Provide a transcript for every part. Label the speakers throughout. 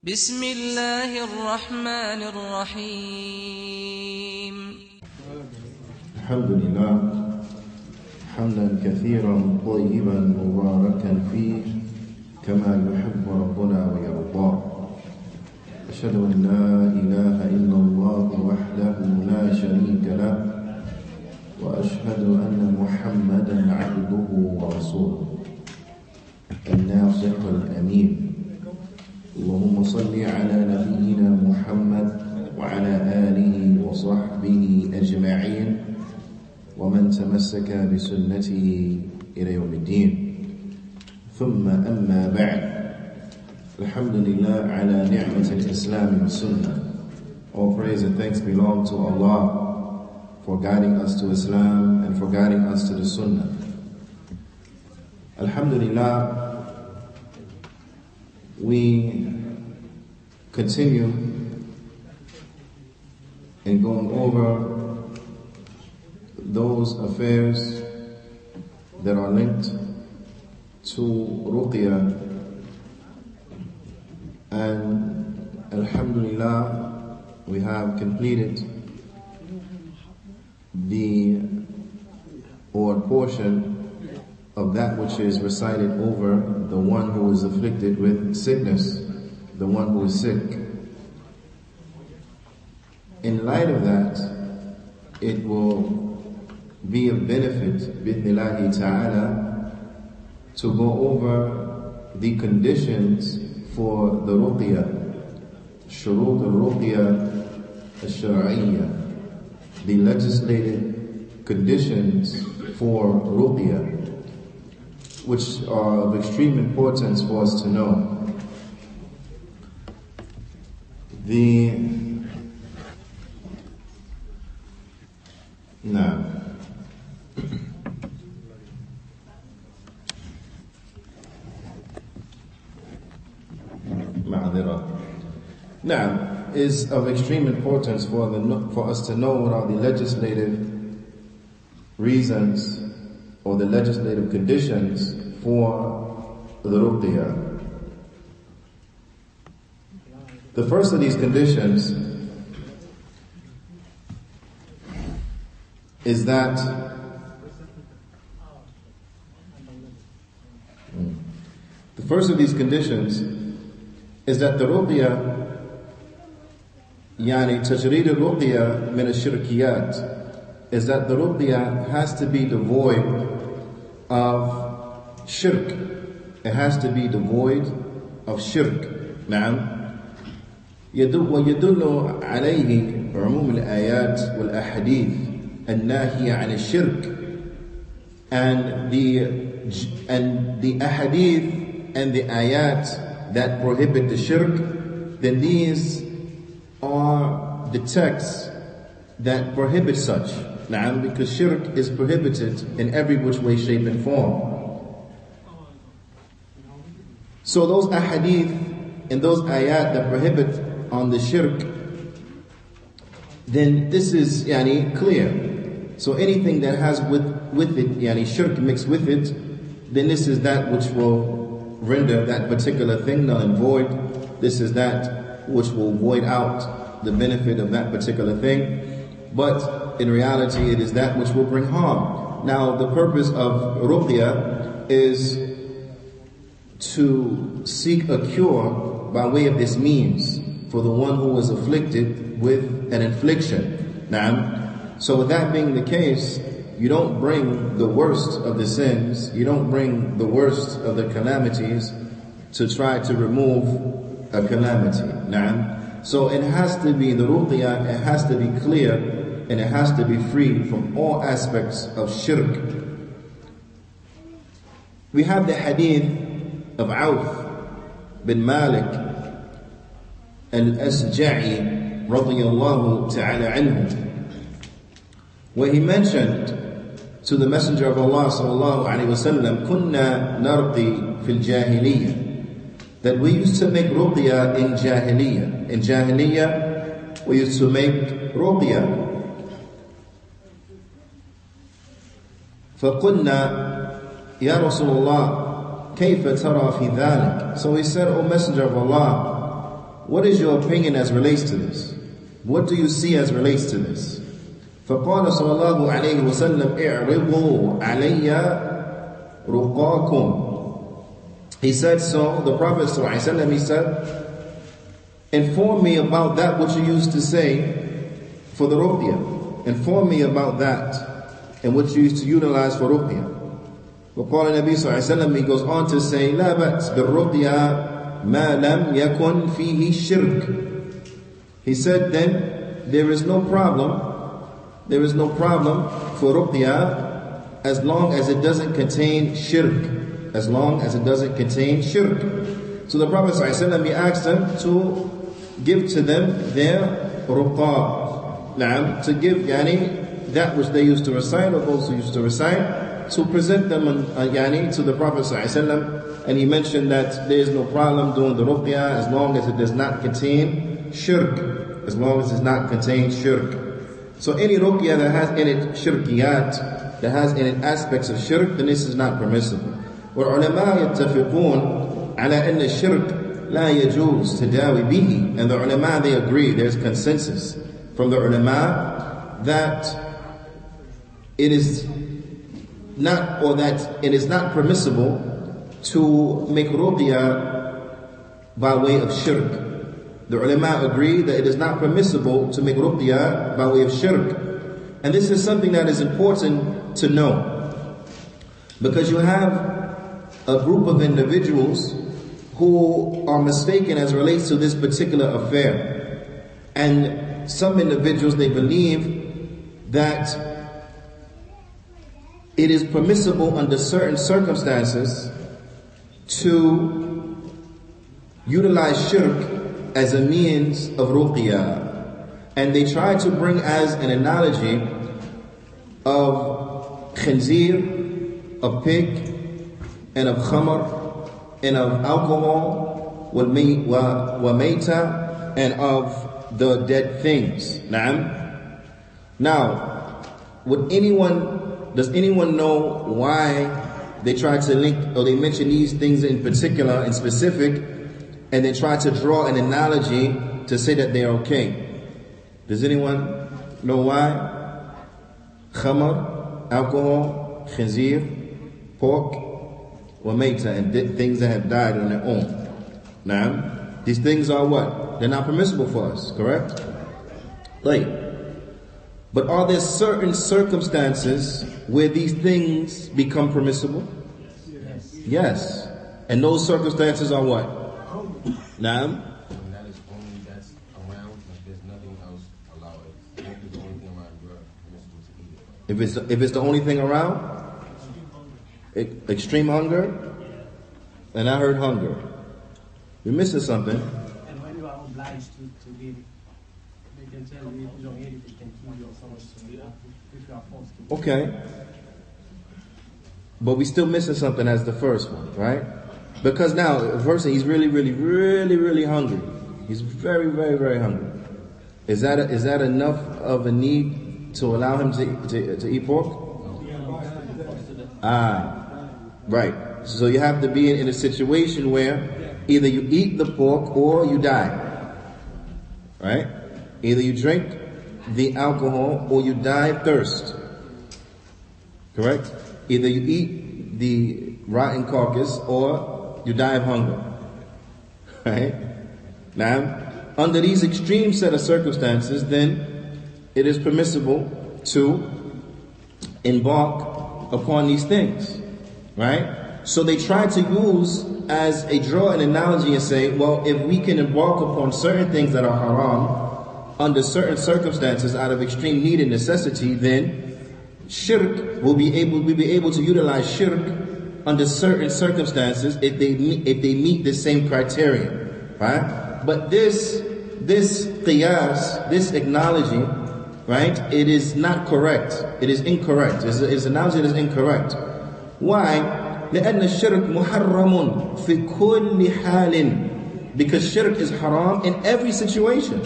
Speaker 1: بسم الله الرحمن الرحيم.
Speaker 2: الحمد لله حمدا كثيرا طيبا مباركا فيه كما يحب ربنا ويرضى. أشهد أن لا إله إلا الله وحده لا شريك له، وأشهد أن محمدا عبده ورسوله الناصح الأمين. اللهم صل على نبينا محمد وعلى آله وصحبه أجمعين ومن تمسك بسنته إلى يوم الدين. ثم أما بعد، الحمد لله على نعمة الإسلام والسنة. All praise and thanks belong to Allah for guiding us to Islam and for guiding us to the Sunnah. Alhamdulillah, we continue in going over those affairs that are linked to Ruqyah, and Alhamdulillah, we have completed the portion of that which is recited over the one who is afflicted with sickness, the one who is sick. In light of that, it will be of benefit, bi'idhnillahi ta'ala, to go over the conditions for the Ruqyah, shurut al-Ruqyah al-Shar'iyyah, the legislated conditions for Ruqyah, which are of extreme importance for us to know. Now, is of extreme importance for us to know what are the legislative reasons or the legislative conditions for the Ruqyah. The first of these conditions is that the Ruqyah tajreed al-Ruqyah min al-shirkiyat, is that the Ruqyah has to be devoid of shirk. It has to be devoid of shirk. نعم. ويدل عليه عموم الآيات والأحاديث الناهية عن الشرك, and the ahadith and the ayat that prohibit the shirk, then these are the texts that prohibit such. Na'am, because shirk is prohibited in every which way, shape and form. So those ahadith and those ayat that prohibit on the shirk, then this is clear. So anything that has with it shirk mixed with it, then this is that which will render that particular thing null and void. This is that which will void out the benefit of that particular thing. But in reality, it is that which will bring harm. Now, the purpose of Ruqyah is to seek a cure by way of this means for the one who is afflicted with an infliction. Now, so with that being the case, you don't bring the worst of the sins, you don't bring the worst of the calamities to try to remove a calamity. Now, so it has to be the Ruqyah, it has to be clear, and it has to be free from all aspects of shirk. We have the hadith of Auf bin Malik al-Asja'i radiyallahu ta'ala anhu, where he mentioned to the Messenger of Allah sallallahu alayhi wa sallam, kunna narqi fil jahiliyyah, that we used to make Ruqyah in Jahiliyyah. In Jahiliyyah, we used to make Ruqyah. فَقُلْنَا يَا رَسُولَ اللَّهِ كَيْفَ تَرَى فِي ذَلِكَ. So he said, O Messenger of Allah, what is your opinion as relates to this? What do you see as relates to this? فقال صلى الله عليه وسلم اعرضوا علي رقاكم. He said, so the Prophet ﷺ, he said, inform me about that which you used to say for the ruqyah. Inform me about that and what you used to utilize for ruqyah. وقال النبي صلى الله عليه وسلم, he goes on to say, لا بأس بالرقية ما لم يكن فيه شرك. He said then, there is no problem for ruqyah as long as it doesn't contain shirk. As long as it doesn't contain shirk. So the Prophet ﷺ, he asked them to give to them their ruqah. To give that which they used to recite, or those who used to recite, to present them to the Prophet ﷺ. And he mentioned that there is no problem doing the ruqyah as long as it does not contain shirk. As long as it does not contain shirk. So any ruqyah that has in it shirkiyat, that has in it aspects of shirk, then this is not permissible. وَالْعُلَمَاء يَتَّفِقُونَ عَلَى أَنَّ الشِّرْكَ لَا يَجُوزُ تَدَاوِي بِهِ. And the ulama, they agree, there's consensus from the ulama that it is not, or that it is not permissible to make ruqyah by way of shirk. The ulama agree that it is not permissible to make ruqyah by way of shirk. And this is something that is important to know, because you have a group of individuals who are mistaken as relates to this particular affair. And some individuals, they believe that it is permissible under certain circumstances to utilize shirk as a means of ruqyah. And they try to bring as an analogy of khinzir, of pig, and of khamr, and of alcohol, wa mayta, and of the dead things. Na'am. Now, does anyone know why they try to link, or they mention these things in particular, in specific, and they try to draw an analogy to say that they're okay? Does anyone know why? Khamr, alcohol, khinzir, pork, wa mayta, and things that have died on their own. Now, these things are what? They're not permissible for us, correct? Like, but are there certain circumstances where these things become permissible? Yes. And those circumstances are what? Now?
Speaker 3: That is only that's around, like there's nothing else allowed. If it's the only thing around, you're permissible to eat it.
Speaker 2: If it's the only thing around? Extreme hunger? And I heard hunger. You're missing something.
Speaker 4: And when you are obliged to eat it, they can tell you if you don't eat it, they can kill you or so much if you are forced to.
Speaker 2: Okay. But we still missing something as the first one, right? Because now, the person, he's really hungry. He's very, very, very hungry. Is that enough of a need to allow him to eat pork? Right. So you have to be in a situation where either you eat the pork or you die. Right? Either you drink the alcohol or you die of thirst. Correct? Either you eat the rotten carcass or you die of hunger. Right? Now, under these extreme set of circumstances, then it is permissible to embark upon these things. Right? So they try to use as draw an analogy and say, well, if we can embark upon certain things that are haram under certain circumstances out of extreme need and necessity, then shirk we'll be able to utilize shirk under certain circumstances if they meet the same criterion, right? But this qiyas, this analogy, right? It is not correct. It is incorrect. It's an analogy that is incorrect. Why? لأن الشرك محرم في كل حال. Because shirk is haram in every situation.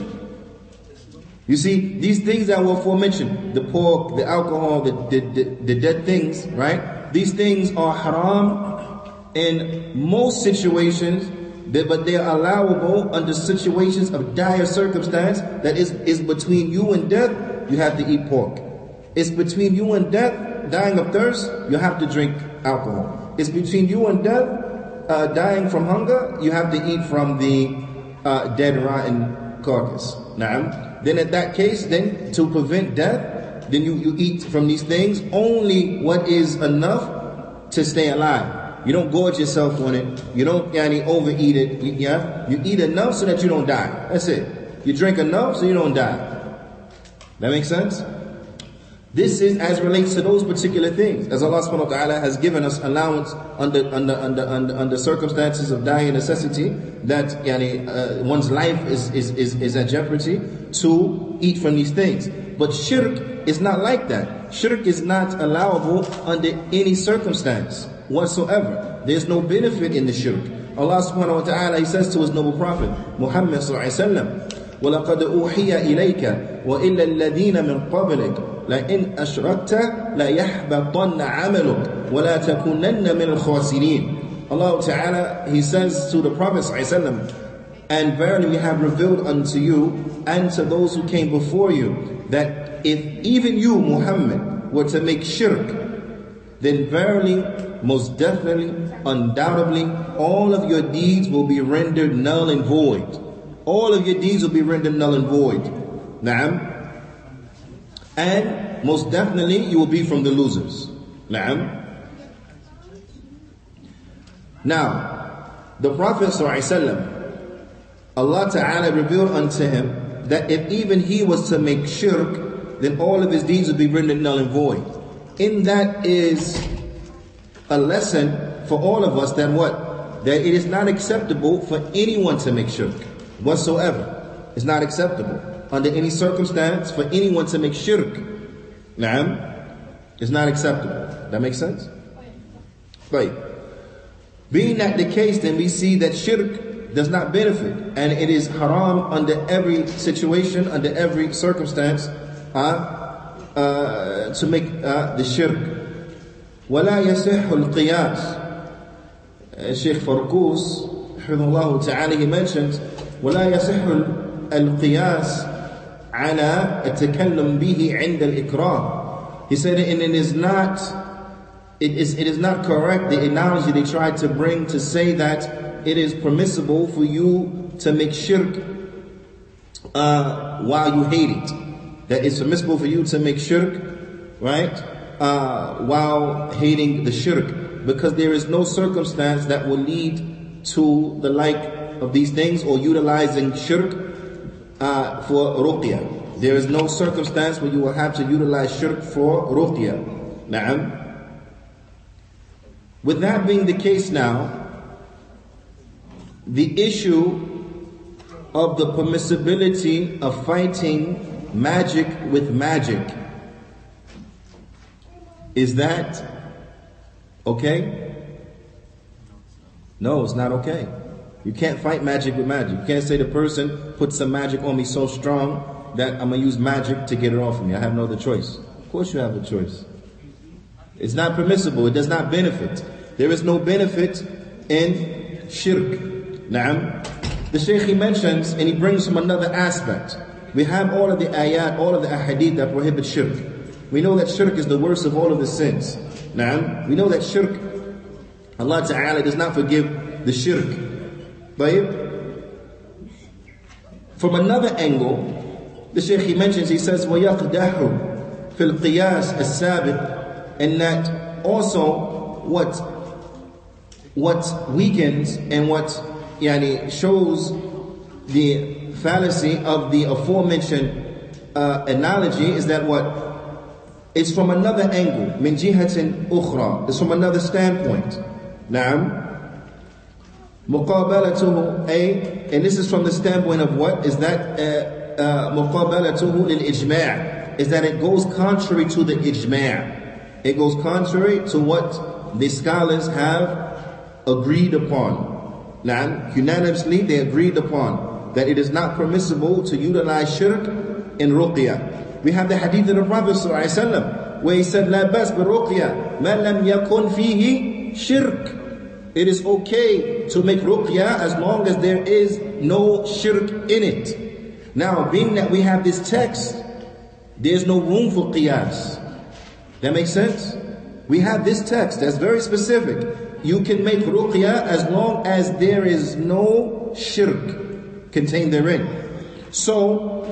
Speaker 2: You see, these things that were aforementioned, the pork, the alcohol, the dead things, right? These things are haram in most situations but they are allowable under situations of dire circumstance. That is between you and death, you have to eat pork. It's between you and death, dying of thirst, you have to drink alcohol. It's between you and death, dying from hunger, you have to eat from the dead rotten carcass. Then at that case, then to prevent death, then you eat from these things only what is enough to stay alive. You don't gorge yourself on it. You don't overeat it. You eat enough so that you don't die. That's it. You drink enough so you don't die. That makes sense? This is as relates to those particular things. As Allah subhanahu wa ta'ala has given us allowance under circumstances of dire necessity, that one's life is at jeopardy, to eat from these things. But shirk is not like that. Shirk is not allowable under any circumstance whatsoever. There's no benefit in the shirk. Allah subhanahu wa ta'ala, He says to His noble Prophet Muhammad sallallahu alayhi wa sallam, وَلَقَدْ أُوحِيَ إِلَيْكَ وَإِلَّا الَّذِينَ مِنْ قَبْلِكَ لَإِنْ أَشْرَكْتَ لَيَحْبَطَنَّ عَمَلُكَ وَلَا تَكُونَنَّ مِنَ الْخَاسِرِينَ. Allah ta'ala, He says to the Prophet sallallahu alayhi wa sallam, and verily we have revealed unto you and to those who came before you, that if even you, Muhammad, were to make shirk, then verily, most definitely, undoubtedly, all of your deeds will be rendered null and void. All of your deeds will be rendered null and void. Na'am. And most definitely, you will be from the losers. Na'am. Now, the Prophet ﷺ, Allah Ta'ala revealed unto him that if even he was to make shirk, then all of his deeds would be rendered null and void. In that is a lesson for all of us that what? That it is not acceptable for anyone to make shirk whatsoever. It's not acceptable under any circumstance for anyone to make shirk. Naam, it's not acceptable. That makes sense? Right. Being that the case, then we see that shirk does not benefit, and it is haram under every situation, under every circumstance, to make the shirk. وَلَا يَصِحُّ الْقِيَاسِ. Shaykh Farqus, حفظه ta'ala, he mentions, وَلَا يَصِحُّ الْقِيَاسِ عَلَى التَّكَلُّمْ بِهِ عِنْدَ الْإِكْرَامِ. He said, and it is not correct, the analogy they tried to bring to say that it is permissible for you to make shirk while you hate it. That it's permissible for you to make shirk, right, while hating the shirk, because there is no circumstance that will lead to the like of these things, or utilizing shirk for ruqyah. There is no circumstance where you will have to utilize shirk for ruqyah. Na'am. With that being the case now, the issue of the permissibility of fighting magic with magic, is that okay? No, it's not okay. You can't fight magic with magic. You can't say the person put some magic on me so strong that I'm going to use magic to get it off of me. I have no other choice. Of course you have a choice. It's not permissible. It does not benefit. There is no benefit in shirk. Na'am. The Shaykh, he mentions, and he brings from another aspect. We have all of the ayat, all of the ahadith that prohibit shirk. We know that shirk is the worst of all of the sins. Na'am. We know that shirk, Allah Ta'ala does not forgive the shirk. But from another angle, the Shaykh, he mentions, he says, وَيَقْدَحُ فِي الْقِيَاسِ السَّابِقِ, and that also what weakens and what shows the fallacy of the aforementioned analogy is that what? It's from another angle. مِنْ جِهَةٍ أُخْرى. It's from another standpoint. Naam. مُقَابَلَتُهُ and this is from the standpoint of what? Is that مُقَابَلَتُهُ لِلْإِجْمَاعِ, is that it goes contrary to the ijma'. It goes contrary to what the scholars have agreed upon. Unanimously they agreed upon that it is not permissible to utilize shirk in ruqyah. We have the hadith of the Prophet ﷺ where he said, لا بأس بالرقية ما لم يكن فيه شرك. It is okay to make ruqyah as long as there is no shirk in it. Now, being that we have this text, there's no room for qiyas. That makes sense? We have this text that's very specific. You can make ruqyah as long as there is no shirk contained therein. So,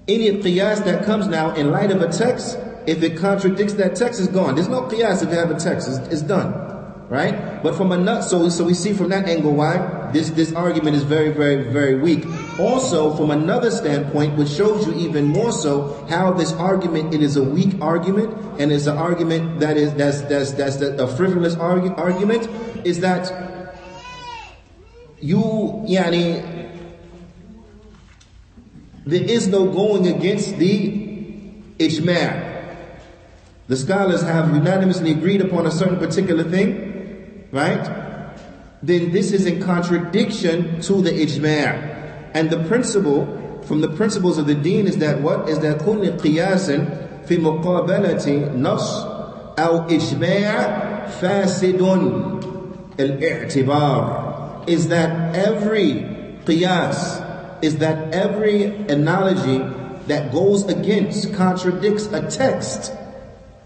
Speaker 2: any qiyas that comes now in light of a text, if it contradicts that text, it's gone. There's no qiyas if you have a text. It's done. Right? But from a so we see from that angle why this argument is very, very, very weak. Also, from another standpoint, which shows you even more so how this argument, it is a weak argument, and it's an argument that's a frivolous argument, is that there is no going against the ijma'. The scholars have unanimously agreed upon a certain particular thing, right? Then this is in contradiction to the ijma'. And the principle, from the principles of the deen, is that what? Is that كل قياس في مقابلة نص أو إجماع فاسد الاعتبار. Is that every qiyas, is that every analogy that goes against, contradicts a text,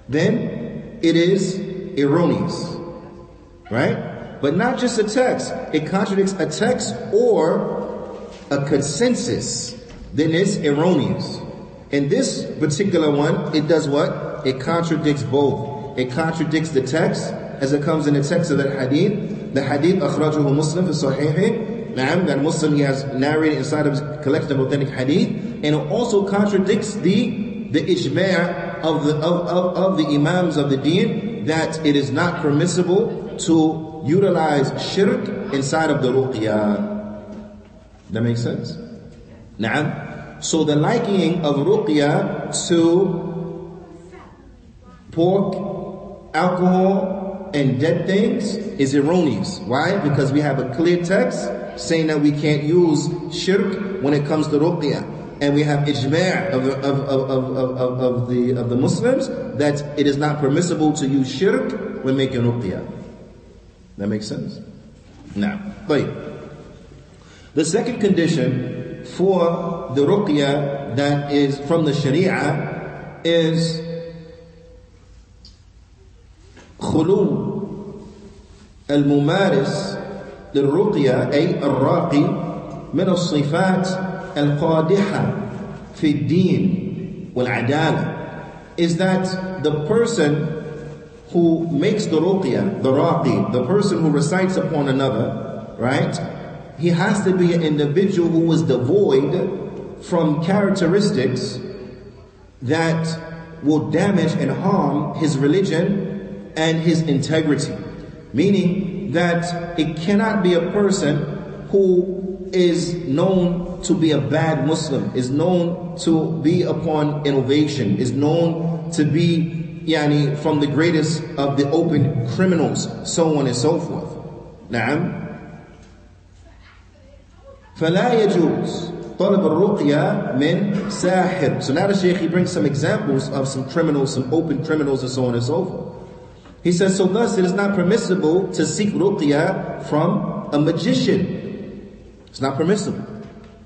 Speaker 2: then it is erroneous. Right? But not just a text. It contradicts a text or a consensus. Then it's erroneous. In this particular one, it does what? It contradicts both. It contradicts the text, as it comes in the text of the hadith. The hadith, akhrajahu Muslim fi Sahih. That Muslim, he has narrated inside of his collection of authentic hadith. And it also contradicts the ijma' of the imams of the deen, that it is not permissible to utilize shirk inside of the ruqyah. That makes sense? Na'am. So the likening of ruqyah to pork, alcohol, and dead things is erroneous. Why? Because we have a clear text saying that we can't use shirk when it comes to ruqyah. And we have ijma' of the Muslims that it is not permissible to use shirk when making ruqyah. That makes sense? Now, the second condition for the ruqyah that is from the Sharia is خلو الممارس للرقية أي الراقي من الصفات القادحة في الدين والعدالة, is that the person who makes the ruqyah, the raqi, the person who recites upon another, right? He has to be an individual who is devoid from characteristics that will damage and harm his religion and his integrity. Meaning that it cannot be a person who is known to be a bad Muslim, is known to be upon innovation, is known to be from the greatest of the open criminals, so on and so forth. Na'am. فلا يجوز طلب الرقية من ساحر. So now the Shaykh, he brings some examples of some criminals, some open criminals, and so on and so forth. He says, so thus it is not permissible to seek ruqyah from a magician. It's not permissible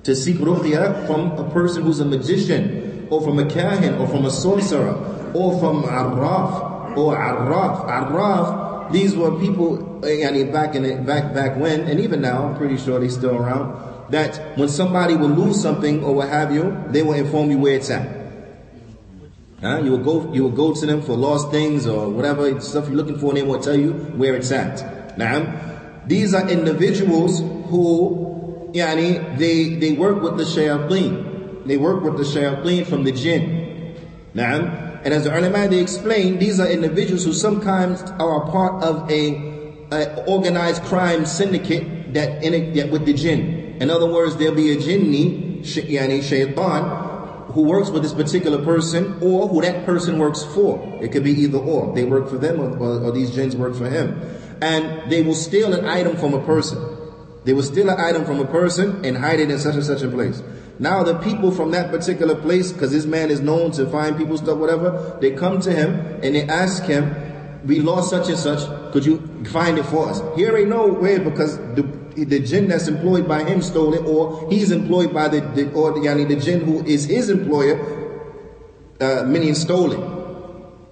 Speaker 2: to seek ruqyah from a person who's a magician, or from a kahin, or from a sorcerer, or from Arraf, or Arraf. Arraf, these were people back when, and even now, I'm pretty sure they're still around, that when somebody would lose something or what have you, they will inform you where it's at. You will go to them for lost things or whatever stuff you're looking for, and they will tell you where it's at. Now, these are individuals who, they work with the shayateen. They work with the shayateen from the jinn. Now, and as the ulama, they explain, these are individuals who sometimes are a part of a organized crime syndicate that with the jinn. In other words, there'll be a jinni, shaitan, who works with this particular person, or who that person works for. It could be either or. They work for them, or these jinns work for him. And they will steal an item from a person. They will steal an item from a person and hide it in such and such a place. Now the people from that particular place, because this man is known to find people stuff, whatever, they come to him and they ask him, we lost such and such, could you find it for us? Here ain't no way, because the jinn that's employed by him stole it, or he's employed by the jinn who is his employer, meaning stole it.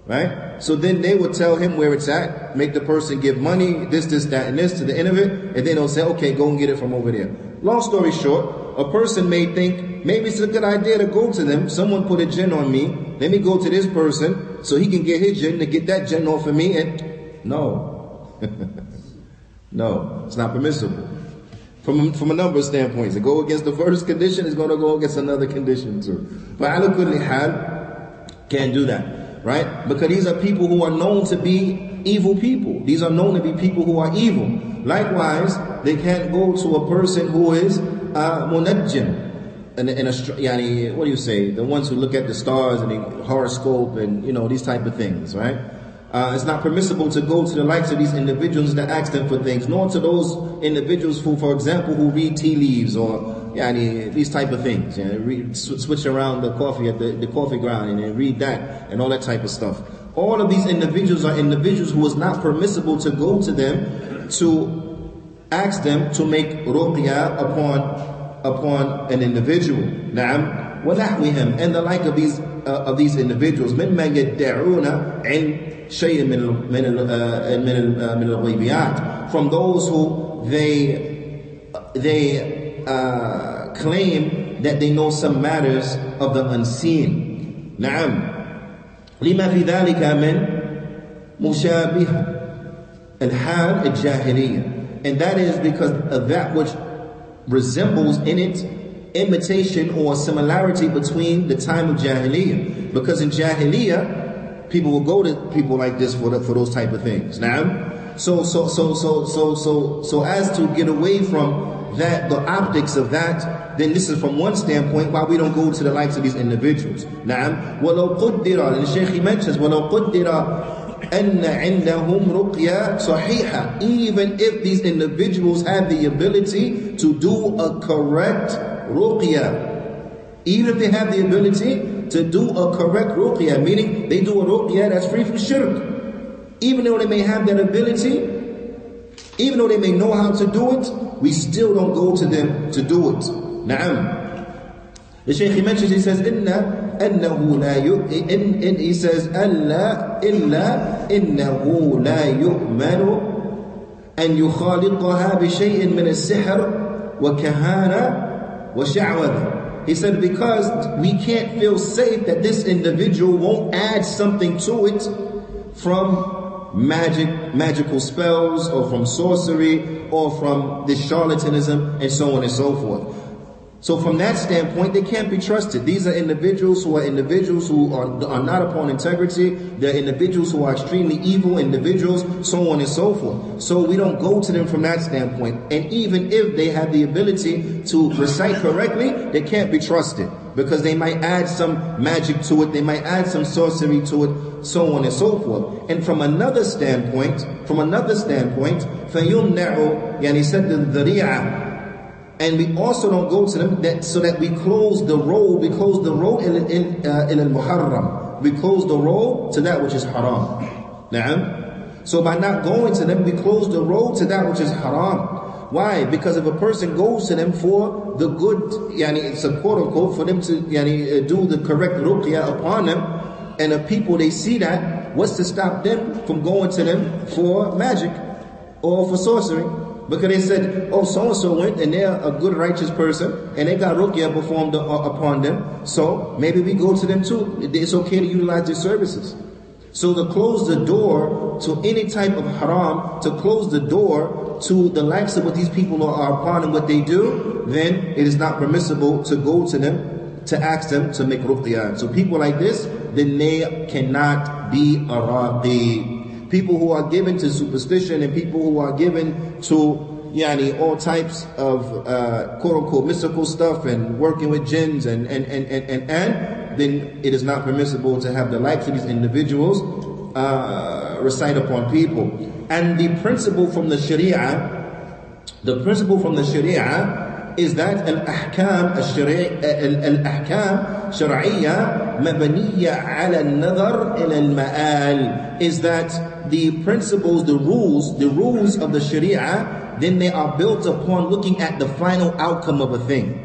Speaker 2: Right? So then they would tell him where it's at, make the person give money, this, that, and this to the end of it, and then they'll say, okay, go and get it from over there. Long story short, a person may think, maybe it's a good idea to go to them. Someone put a jinn on me. Let me go to this person so he can get his jinn to get that jinn off of me. And no. No, it's not permissible. From a number of standpoints. To go against the first condition is going to go against another condition too. But ala kulli hal, can't do that. Right? Because these are people who are known to be evil people. These are known to be people who are evil. Likewise, they can't go to a person who is munajjim. What do you say? The ones who look at the stars and the horoscope and these type of things, right? It's not permissible to go to the likes of these individuals to ask them for things, nor to those individuals who, for example, who read tea leaves or these type of things. Switch around the coffee at the coffee ground and read that and all that type of stuff. All of these individuals are individuals who is not permissible to go to them to ask them to make ruqyah upon an individual. Na'am, وَنَحْوِهِمْ, and the like of these individuals. مِمَّا يَدَّعُونَ عِنْ شَيْءٍ مِنَ الْغَيْبِيَاتِ, from those who they claim that they know some matters of the unseen. نعم. لما في ذلك من مشابه الحال الجاهلية, and that is because of that which resembles in it imitation or similarity between the time of Jahiliyyah. Because in Jahiliyyah, people will go to people like this for those type of things. Now, so as to get away from that, the optics of that, then this is from one standpoint why we don't go to the likes of these individuals. Now, وَلَوْ قُدِّرَ, and the Shaykh mentions, وَلَوْ قُدِّرَ أَنَّ عِنْدَهُمْ رُقْيَةٌ صَحِيحَةٌ, even if these individuals have the ability to do a correct ruqyah, even if they have the ability to do a correct ruqyah, meaning they do a ruqyah that's free from shirk, even though they may have that ability, even though they may know how to do it, we still don't go to them to do it. Na'am. The Shaykh he mentions, he says, he says, أَلَّا إِلَّا إِنَّهُ لَا يُؤْمَنُ أَنْ يُخَالِقَهَا بِشَيْءٍ مِنَ السِّحْرِ وَكَهَانَةٍ وَشَعْوَذٍ. He said, because we can't feel safe that this individual won't add something to it from magical spells, or from sorcery, or from this charlatanism, and so on and so forth. So from that standpoint, they can't be trusted. These are individuals who are not upon integrity. They're individuals who are extremely evil individuals, so on and so forth. So we don't go to them from that standpoint. And even if they have the ability to recite correctly, they can't be trusted, because they might add some magic to it, they might add some sorcery to it, so on and so forth. And from another standpoint, فَيُمْنَعُ, يعني سَدُّ الذَّرِيعَةِ, and we also don't go to them so that we close the road. We close the road in al-muharram. We close the road to that which is haram. Na'am. So by not going to them, we close the road to that which is haram. Why? Because if a person goes to them for the good, it's a quote unquote, for them to do the correct ruqyah upon them, and the people, they see that, what's to stop them from going to them for magic or for sorcery? Because they said, oh, so-and-so went and they're a good righteous person and they got ruqyah performed upon them, so maybe we go to them too. It's okay to utilize their services. So to close the door to any type of haram, to close the door to the likes of what these people are upon and what they do, then it is not permissible to go to them, to ask them to make ruqyah. So people like this, then they cannot be a raqi. People who are given to superstition and people who are given to all types of quote-unquote mystical stuff and working with jinns and then it is not permissible to have the likes of these individuals recite upon people. And the principle from the Sharia is that al-ahkam shar'iyya mabniyya ala an-nazar ila al-ma'al, is that the principles, the rules of the Sharia, then they are built upon looking at the final outcome of a thing.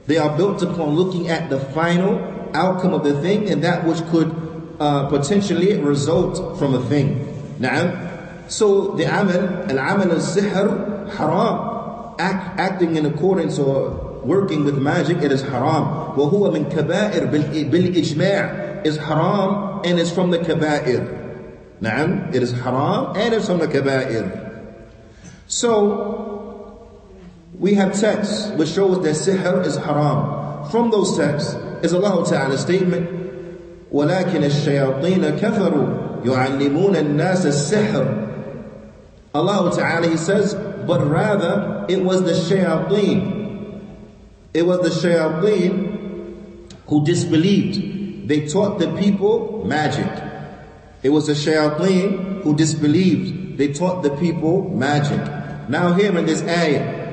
Speaker 2: They are built upon looking at the final outcome of the thing and that which could potentially result from a thing. Na'am. So the al-amal al-sihr, haram. Acting in accordance or working with magic, it is haram. وَهُوَ مِنْ كَبَائِرْ بِالْإِجْمَاعِ is haram and is from the kaba'ir. Na'am. It is haram and it's from the kaba'ir. So we have texts which shows that sihr is haram. From those texts is Allah Ta'ala's statement, وَلَكِنَ الشَّيَاطِينَ كَفَرُوا يُعَلِّمُونَ النَّاسَ السِّحْرَ. Allah Ta'ala, He says, but rather it was the shayateen. It was the shayateen who disbelieved. They taught the people magic. It was the shayateen who disbelieved. They taught the people magic. Now here in this ayah,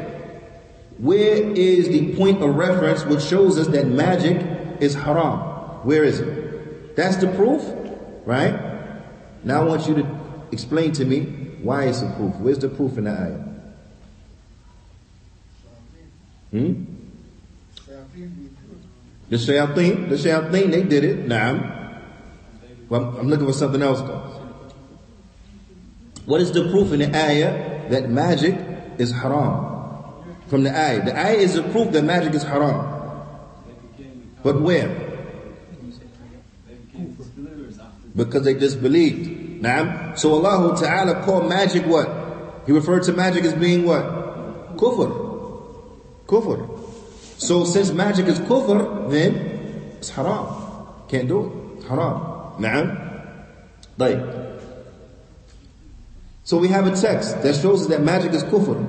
Speaker 2: where is the point of reference which shows us that magic is haram? Where is it? That's the proof, right? Now I want you to explain to me why it's a proof. Where's the proof in the ayah? The shayateen, they did it. Naam. Well, I'm looking for something else though. What is the proof in the ayah that magic is haram? From the ayah. The ayah is a proof that magic is haram. But where? Because they disbelieved. Naam. So Allah Ta'ala called magic what? He referred to magic as being what? Kufr. Kufr. So since magic is kufr, then it's haram. Can't do it. It's haram. Naam. Like. So we have a text that shows us that magic is kufr.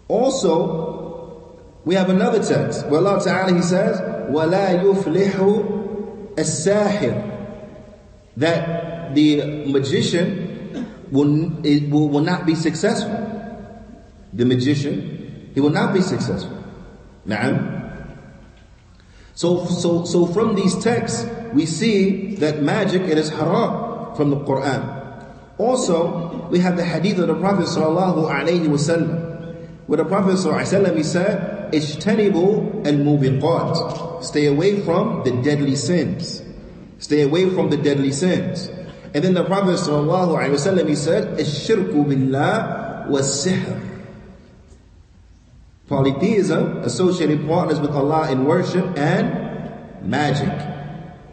Speaker 2: Also, we have another text where Allah Ta'ala, He says, وَلَا يُفْلِحُ السَّاحِرُ, that the magician will not be successful. The magician, he will not be successful. Na'am. So from these texts, we see that magic, it is haram from the Qur'an. Also, we have the hadith of the Prophet sallallahu alaihi wasallam, where the Prophet ﷺ, he said, "Ijtanibu al-mubiqat." Stay away from the deadly sins. Stay away from the deadly sins. And then the Prophet ﷺ, he said, "Ash-shirku billah was-sihr." Polytheism, associated partners with Allah in worship and magic.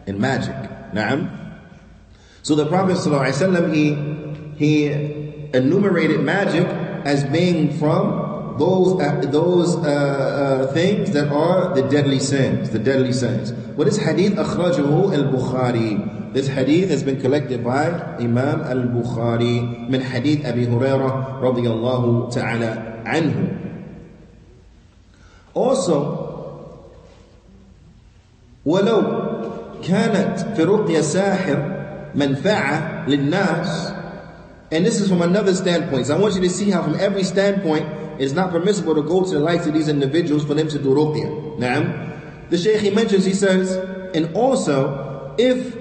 Speaker 2: In magic. Na'am. So the Prophet ﷺ, he enumerated magic as being from those things that are the deadly sins. The deadly sins. What is hadith akhrajahu al-Bukhari? This hadith has been collected by Imam al-Bukhari min hadith Abi Hurairah radiyallahu ta'ala anhu. Also, وَلَوْ كَانَتْ فِي رُقْيَ سَاحِرٍ مَنْفَعَةً لِلنَّاسِ. And this is from another standpoint. So I want you to see how from every standpoint it's not permissible to go to the likes of these individuals for them to do ruqyah. Naam. The Shaykh, he mentions, he says, and also if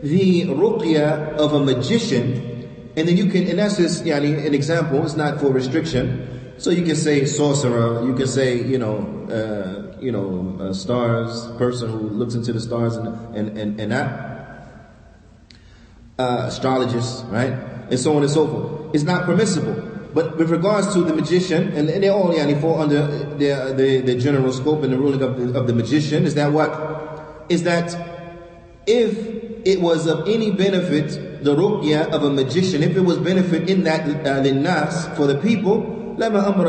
Speaker 2: the ruqyah of a magician, and then you can, in essence, an example, it's not for restriction. So you can say sorcerer, you can say, stars, person who looks into the stars and that, astrologist, right? And so on and so forth. It's not permissible. But with regards to the magician, and they all fall under the general scope and the ruling of the magician, is that what? Is that if it was of any benefit, the ruqyah of a magician, if it was benefit in that linnas for the people, لما أمر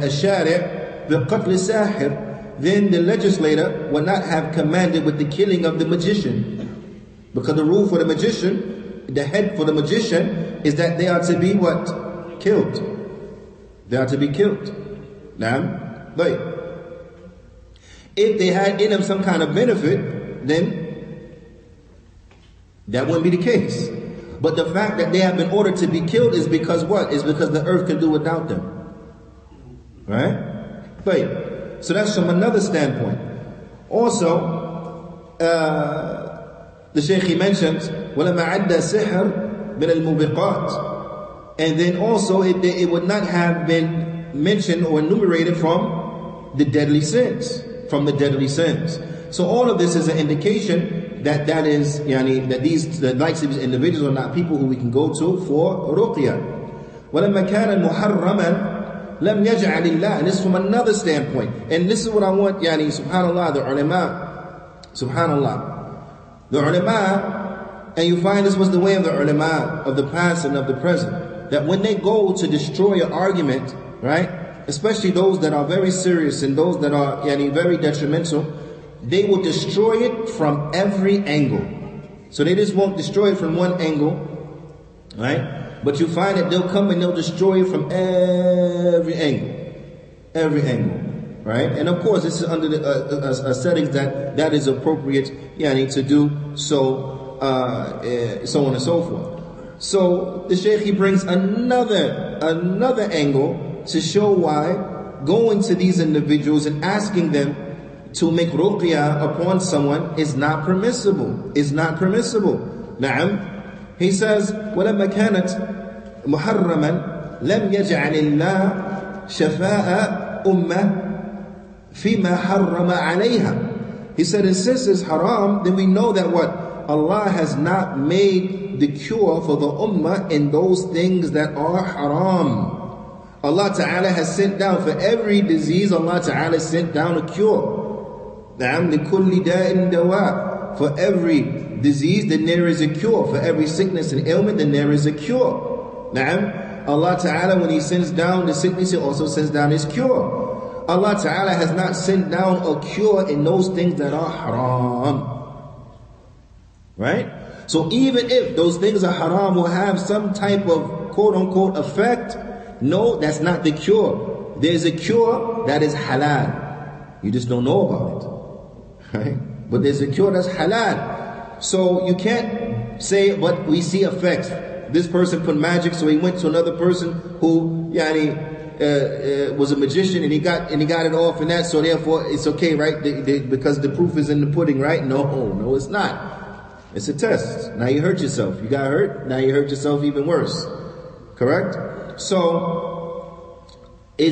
Speaker 2: الشارع بقتل الساحر, then the legislator would not have commanded with the killing of the magician. Because the rule for the magician, the head for the magician, is that they are to be what? Killed. They are to be killed. Now, right. If they had in them some kind of benefit, then that wouldn't be the case. But the fact that they have been ordered to be killed is because what? Is because the earth can do without them. Right? Right. So that's from another standpoint. Also, the Shaykh, he mentions, وَلَمَا عَدَّ سِحْرٍ من الموبقات. And then also it would not have been mentioned or enumerated from the deadly sins. From the deadly sins. So all of this is an indication that the likes of these individuals are not people who we can go to for ruqyah. وَلَمَّا كَانَ مُحَرَّمًا لَمْ يَجْعَلِ اللَّهِ. And this is from another standpoint. And this is what I want, subhanAllah, the ulama, subhanAllah. The ulama, and you find this was the way of the ulama of the past and of the present, that when they go to destroy an argument, right, especially those that are very serious and those that are very detrimental, they will destroy it from every angle. So they just won't destroy it from one angle, right? But you find that they'll come and they'll destroy it from every angle, right? And of course, this is under a settings that is appropriate, to do so, so on and so forth. So the Shaykh, he brings another angle to show why going to these individuals and asking them to make ruqyah upon someone is not permissible. Is not permissible. Na'am. He says, وَلَمَّا كَانَتْ مُحَرَّمًا لَمْ يَجْعَلِ اللَّهِ شَفَاءَ أُمَّةٍ فِيمَا حَرَّمَ عَلَيْهَا. He said, and since it's haram, then we know that what? Allah has not made the cure for the ummah in those things that are haram. Allah Ta'ala has sent down for every disease, Allah Ta'ala sent down a cure. نَعَمْ لِكُلِّ دَاءٍ دَوَاءٍ. For every disease, then there is a cure. For every sickness and ailment, then there is a cure. Na'am. Allah Ta'ala, when He sends down the sickness, He also sends down His cure. Allah Ta'ala has not sent down a cure in those things that are haram. Right? So even if those things are haram, will have some type of quote-unquote effect, no, that's not the cure. There's a cure that is halal. You just don't know about it. Right? But there's a cure that's halal. So you can't say, but we see effects. This person put magic, so he went to another person who was a magician and he got it off and that, so therefore it's okay, right? Because the proof is in the pudding, right? No, it's not. It's a test. Now you hurt yourself. You got hurt, now you hurt yourself even worse. Correct? So we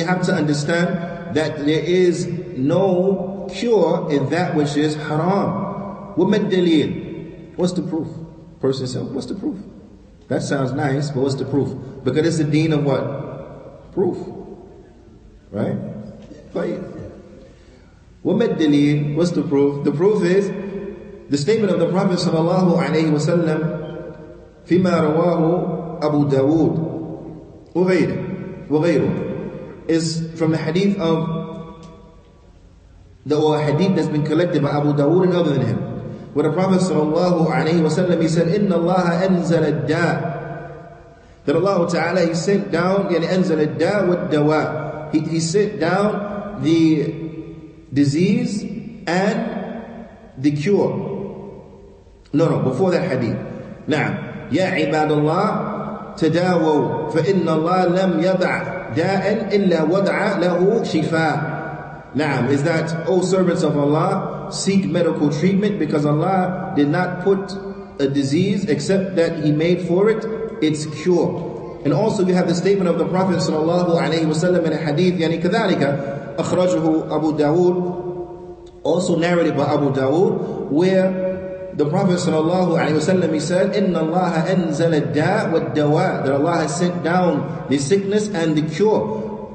Speaker 2: have to understand that there is no cure in that which is haram. وَمَا الدَّلِيلِ. What's the proof? Person says, what's the proof? That sounds nice, but what's the proof? Because it's the deen of what? Proof. Right? وَمَا الدَّلِيلِ. What's the proof? The proof is the statement of the Prophet sallallahu alaihi wasallam فيما رواه أبو داود وغيره is from the hadith of the hadith that's been collected by Abu Dawood and other than him, where the Prophet sallallahu alaihi wasallam, he said, "Inna Allah anzala ad-da." That Allah Ta'ala, He sent down, anzala ad-da wa ad-dawa. He sent down the disease and the cure. No, before that hadith. Na'am. Ya ibadallah tadawaw fa inna Allah lam yada' da'an illa wada'a lahu shifa. Naam, is that, O servants of Allah, seek medical treatment, because Allah did not put a disease except that He made for it its cure. And also we have the statement of the Prophet sallallahu alaihi wasallam in a hadith, كذلك أخرجه أبو داود, also narrated by Abu Dawood, where the Prophet sallallahu alaihi wasallam, he said, إِنَّ اللَّهَ أَنزَلَ الدَّاءَ وَالدَّوَاءَ. That Allah has sent down the sickness and the cure.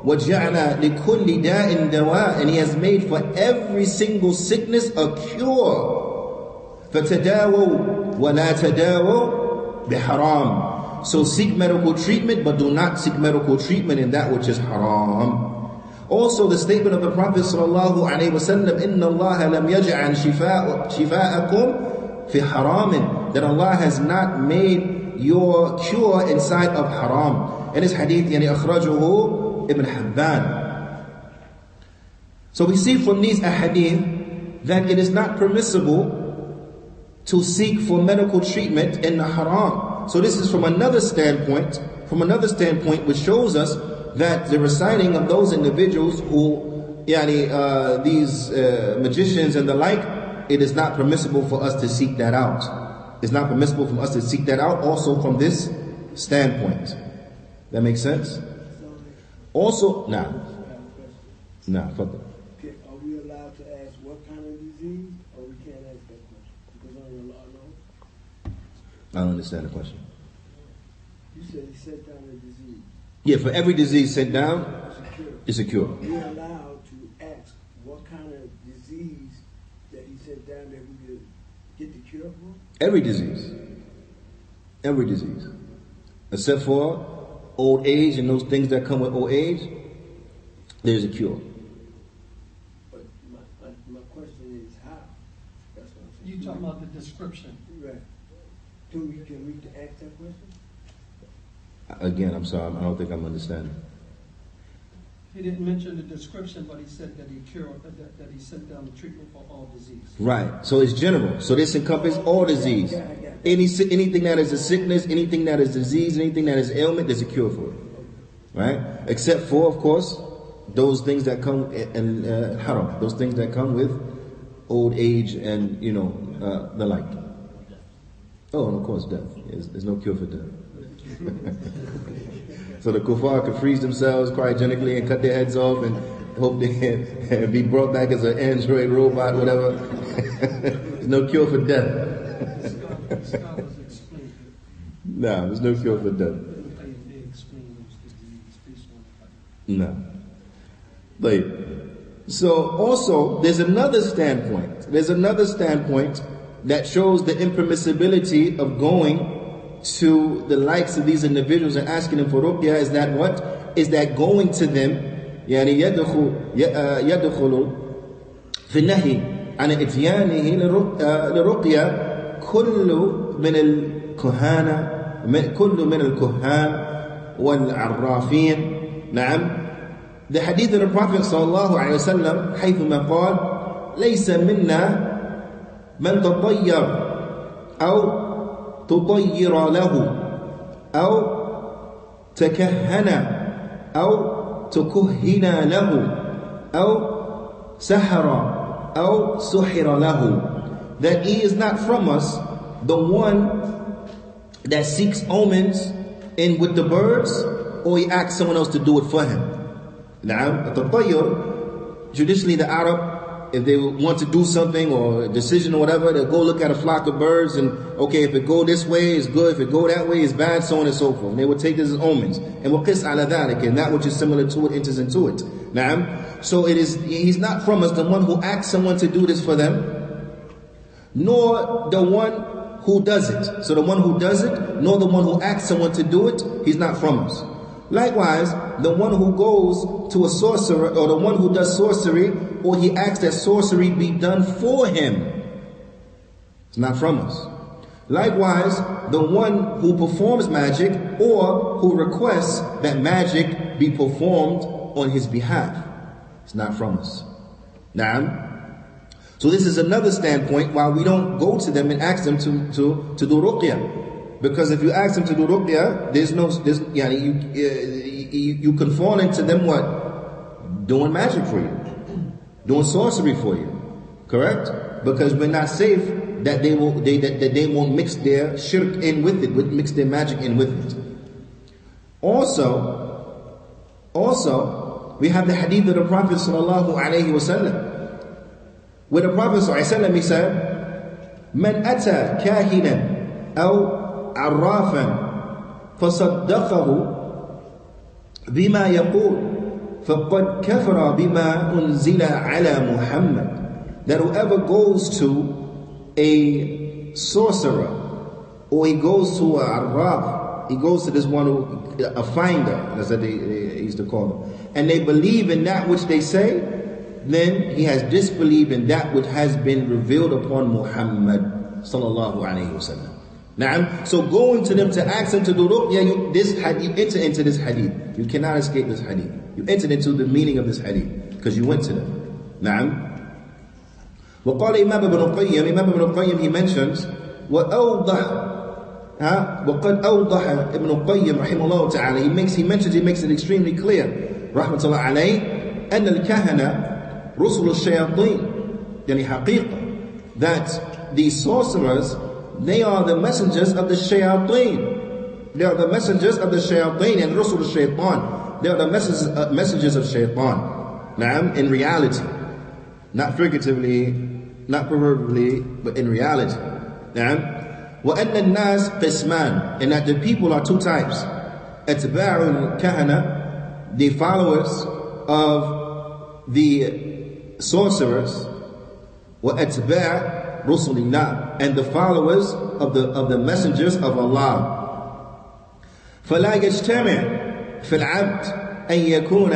Speaker 2: وَجَعَلَ لِكُلِّ دَاءٍ دَوَاءٍ. And He has made for every single sickness a cure. فَتَدَاوَوْا وَلَا تَدَاوَوْا بِحَرَامٍ. So seek medical treatment, but do not seek medical treatment in that which is haram. Also the statement of the Prophet sallallahu alaihi wasallam, إِنَّ اللَّهَ لَمْ يَجْعَلْ شِفَاءَكُمْ فِي حَرَامٍ. That Allah has not made your cure inside of haram. And this hadith, أخرجه Ibn Hibban. So we see from these ahadith that it is not permissible to seek for medical treatment in the haram. So this is from another standpoint, which shows us that the reciting of those individuals who, these magicians and the like, it is not permissible for us to seek that out. It's not permissible for us to seek that out also from this standpoint. That makes sense? Also, further.
Speaker 5: Okay, are we allowed to ask what kind of disease, or we can't ask that question? Because only Allah knows.
Speaker 2: I don't understand the question.
Speaker 5: You said he set down a disease.
Speaker 2: Yeah, for every disease set down, it's a cure.
Speaker 5: We're allowed to ask what kind of disease that he set down that we could get the cure for?
Speaker 2: Every disease. Every disease. Except for old age and those things that come with old age, there's a cure.
Speaker 5: But my question is how? That's what I'm saying.
Speaker 4: You talking about the description?
Speaker 5: Right. Can we ask that question?
Speaker 2: Again, I'm sorry, I don't think I'm understanding.
Speaker 4: He didn't mention the description, but he said that he cured, that he sent down the treatment for all disease.
Speaker 2: Right. So it's general. So this encompasses all disease. Anything that is a sickness, anything that is disease, anything that is ailment, there's a cure for it. Right? Except for, of course, those things that come and haram, those things that come with old age and the like. Oh, and of course, death. There's no cure for death. So the kuffar could freeze themselves cryogenically and cut their heads off and hope they can be brought back as an android robot, whatever. There's no cure for death. No, there's no cure for death. No. But so also there's another standpoint. There's another standpoint that shows the impermissibility of going to the likes of these individuals and asking them for ruqyah. Is that what? Is that going to them يعني يدخل في النهي عن إتيانه لرقية كل من الكهان والعرافين. نعم. The hadith of the Prophet sallallahu alayhi wa sallam حيثما قال ليس منا من تطير أو تطير له أو تكهن أو تكهن له أو سحر أو سحر له. That he is not from us the one that seeks omens in with the birds, or he asks someone else to do it for him. Now, التطير, traditionally the Arab, if they want to do something or a decision or whatever, they'll go look at a flock of birds and, okay, if it go this way, it's good. If it go that way, it's bad, so on and so forth. And they would take this as omens. And وَقِسْ عَلَى ذَلِكَ, and that which is similar to it enters into it. Now, so he's not from us the one who asks someone to do this for them, nor the one who does it. So the one who does it, nor the one who asks someone to do it, he's not from us. Likewise, the one who goes to a sorcerer, or the one who does sorcery, or he asks that sorcery be done for him, it's not from us. Likewise, the one who performs magic, or who requests that magic be performed on his behalf, it's not from us. Naam. So this is another standpoint why we don't go to them and ask them to do ruqyah. Because if you ask them to do ruqyah, you can fall into them what? Doing magic for you. Doing sorcery for you. Correct? Because we're not safe that they won't mix their shirk in with it, mix their magic in with it. Also, we have the hadith of the Prophet sallallahu alayhi wa sallam, where the Prophet sallallahu alayhi wa sallam, he said, "Man ata kahinan aw عرافا فصدقه بما يقول فقد كفر بما أنزل على محمد." That whoever goes to a sorcerer, or he goes to a arraf, he goes to this one a finder, that's what they used to call them, and they believe in that which they say, then he has disbelieved in that which has been revealed upon Muhammad sallallahu alayhi wa sallam. Now, so going to them to ask them to do ruqyah, you enter into this hadith. You cannot escape this hadith. You entered into the meaning of this hadith because you went to them. Na'am. وقال Imam ibn Qayyim, he mentions وقد أوضح ابن القيم رحمه الله تعالى, he makes it extremely clear رحمة الله عليه أن الكهنة رسل الشياطين, يعني حقيقة, that the sorcerers, they are the messengers of the shayateen. They are the messengers of the shayateen and Rusul shaitan. They are the messengers of shaitan. Na'am, in reality. Not figuratively, not proverbially, but in reality. Na'am. وَأَنَّ النَّاسِ قِسْمَانِ, and that the people are two types. أَتْبَاعُ الْكَهَنَةِ, the followers of the sorcerers, وَأَتْبَاعُ رُسُلِ اللَّهِ, and the followers of the messengers of Allah. فَلَا يَجْتَمِعْ فِي الْعَبْدِ أَنْ يَكُونَ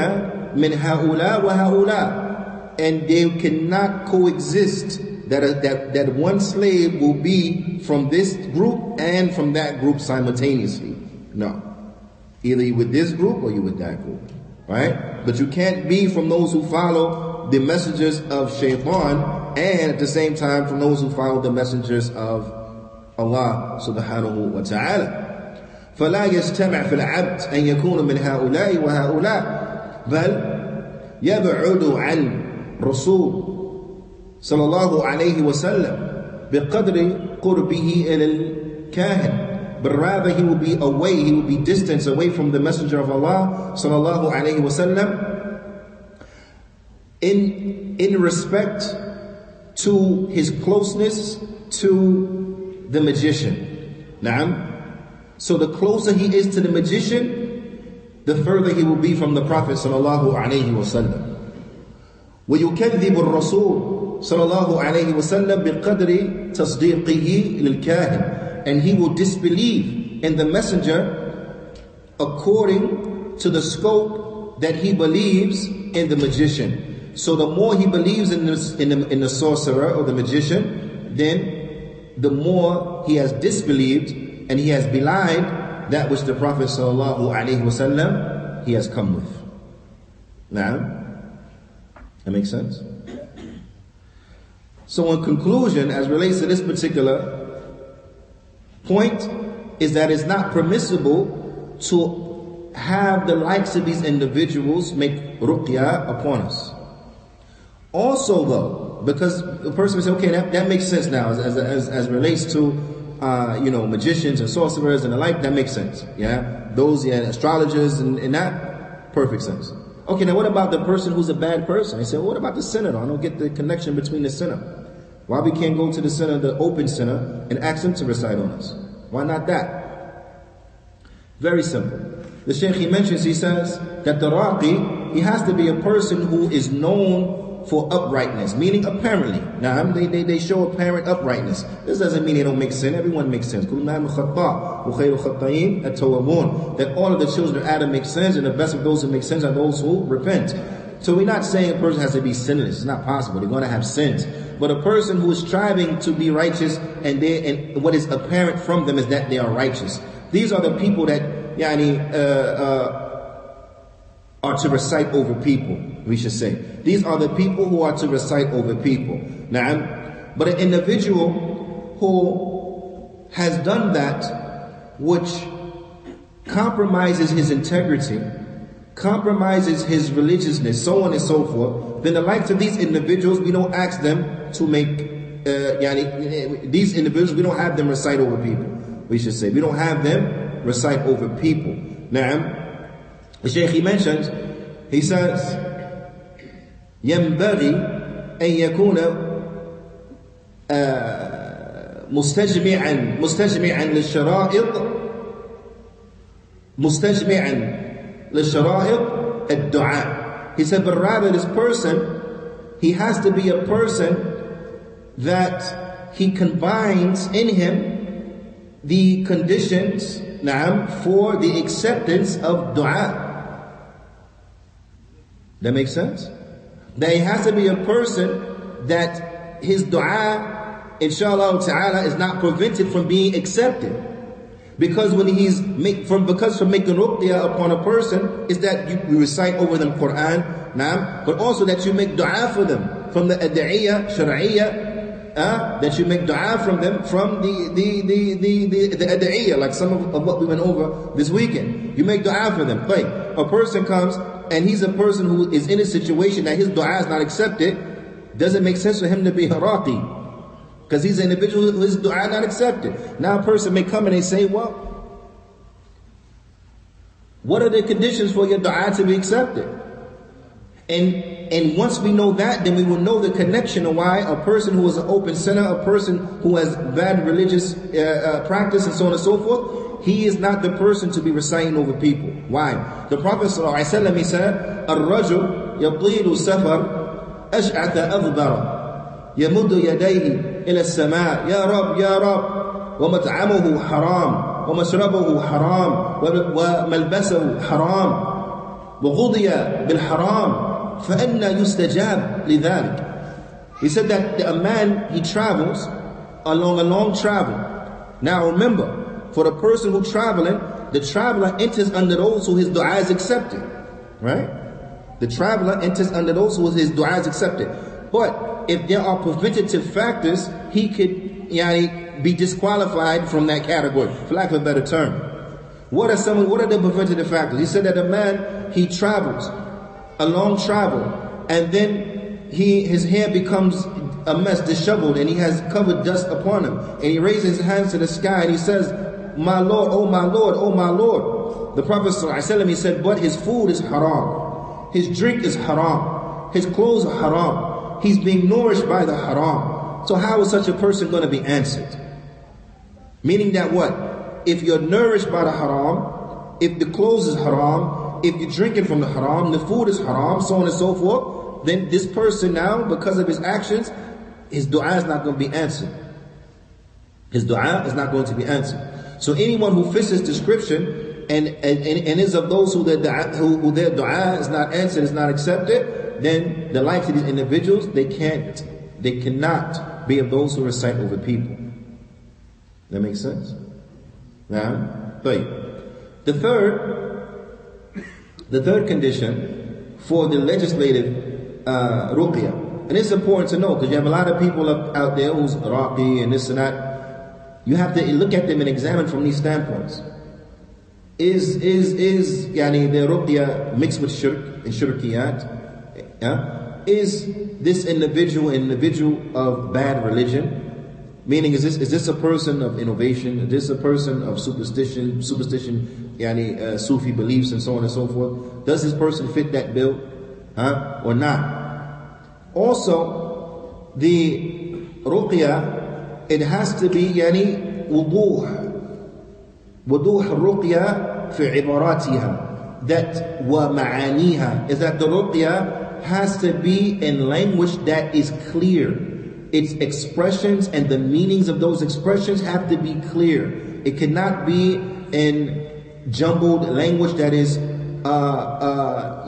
Speaker 2: مِنْ هَؤُلَاءِ وَهَؤُلَاءِ, and they cannot coexist. That one slave will be from this group and from that group simultaneously. No. Either you with this group or you with that group. Right? But you can't be from those who follow the messengers of shaitan and at the same time from those who follow the messengers of Allah subhanahu wa ta'ala. فَلَا يَجْتَمِعْ فِي الْعَبْدِ أَنْ يَكُونَ مِنْ هَؤُلَاءِ وَهَؤُلَاءِ بَلْ يَبْعُدُ عَنْ رَسُولٍ sallallahu alayhi wa sallam biqadri qurbihi ilal kahin, but rather he will be away, he will be distanced away from the messenger of Allah sallallahu alayhi wa sallam in respect to his closeness to the magician. Na'am. So the closer he is to the magician, the further he will be from the Prophet sallallahu alayhi wa sallam. وَيُكَذِّبُ الرَّسُولُ sallallahu alayhi wa sallam biqadri tasdiqihi lil-kahin, and he will disbelieve in the messenger according to the scope that he believes in the magician. So the more he believes in the sorcerer or the magician, then the more he has disbelieved and he has belied that which the Prophet sallallahu alayhi wa sallam he has come with. Now, that makes sense? So in conclusion, as relates to this particular point, is that it's not permissible to have the likes of these individuals make ruqyah upon us. Also though, because the person will say, okay, that makes sense now, as relates to magicians and sorcerers and the like, that makes sense. Yeah, those astrologers and that, perfect sense. Okay, now what about the person who's a bad person? He said, well, what about the sinner? I don't get the connection between the sinner. Why we can't go to the sinner, the open sinner, and ask him to recite on us? Why not that? Very simple. The Shaykh, he mentions, he says that the raqi, he has to be a person who is known for uprightness, meaning apparently. Now, they show apparent uprightness. This doesn't mean they don't make sin. Everyone makes sins. That all of the children of Adam make sins, and the best of those who make sins are those who repent. So we're not saying a person has to be sinless. It's not possible. They're going to have sins. But a person who is striving to be righteous and what is apparent from them is that they are righteous. These are the people that are to recite over people, we should say. These are the people who are to recite over people. Now, but an individual who has done that which compromises his integrity, compromises his religiousness, so on and so forth, then the likes of these individuals, we don't ask them to make, these individuals, we don't have them recite over people, we should say. We don't have them recite over people. Now, the Shaykh, he mentions, he says, ينبغي أن يكون مستجمعا للشرائط الدعاء. He said, but rather this person, he has to be a person that he combines in him the conditions for the acceptance of dua. That makes sense? That he has to be a person that his dua, inshallah ta'ala, is not prevented from being accepted. Because when because from making ruqyah upon a person is that you recite over them Qur'an, but also that you make dua for them from the ad'iyah, shar'iyah, that you make dua from them from the ad'iyah, like some of what we went over this weekend. You make dua for them. Like a person comes and he's a person who is in a situation that his dua is not accepted, doesn't make sense for him to be haraqi. Because he's an individual who his dua not accepted. Now a person may come and they say, well, what are the conditions for your dua to be accepted? And once we know that, then we will know the connection of why a person who is an open sinner, a person who has bad religious practice and so on and so forth, he is not the person to be reciting over people. Why? The Prophet ﷺ, he said, الرجل يطيل السفر أشعث أغبر يمد يديه إلى السماء يا رب يا رب ومطعمه حرام ومشربه حرام وملبسه حرام وغضي بالحرام فأنا يستجاب لذلك. He said that a man, he travels along a long travel. Now remember, for the person who traveling, the traveler enters under those who his dua is accepted. Right? The traveler enters under those who his dua is accepted. But if there are preventative factors, he could be disqualified from that category, for lack of a better term. What are the preventative factors? He said that a man, he travels a long travel, and then his hair becomes a mess, disheveled, and he has covered dust upon him, and he raises his hands to the sky and he says, my Lord, oh my Lord, oh my Lord. The Prophet ﷺ, he said, but his food is haram, his drink is haram, his clothes are haram, he's being nourished by the haram. So how is such a person going to be answered? Meaning that what? If you're nourished by the haram, if the clothes is haram, if you're drinking from the haram, the food is haram, so on and so forth, then this person now, because of his actions, his dua is not going to be answered. His dua is not going to be answered. So anyone who fits this description and is of those who their dua is not answered, is not accepted, then the likes of these individuals, they cannot be of those who recite over people. That makes sense? Now, the third condition for the legislative Ruqyah, and it's important to know because you have a lot of people out there who's Raqi and this and that. You have to look at them and examine from these standpoints. Is the Ruqyah mixed with shirk and shirkiyat? Yeah? Is this individual of bad religion? Meaning, is this a person of innovation? Is this a person of superstition, Sufi beliefs and so on and so forth? Does this person fit that bill? Or not? Also, the Ruqyah, it has to be wuduh الرقية في عباراتها, that ومعانيها, is that the Ruqyah has to be in language that is clear. Its expressions and the meanings of those expressions have to be clear. It cannot be in jumbled language that is that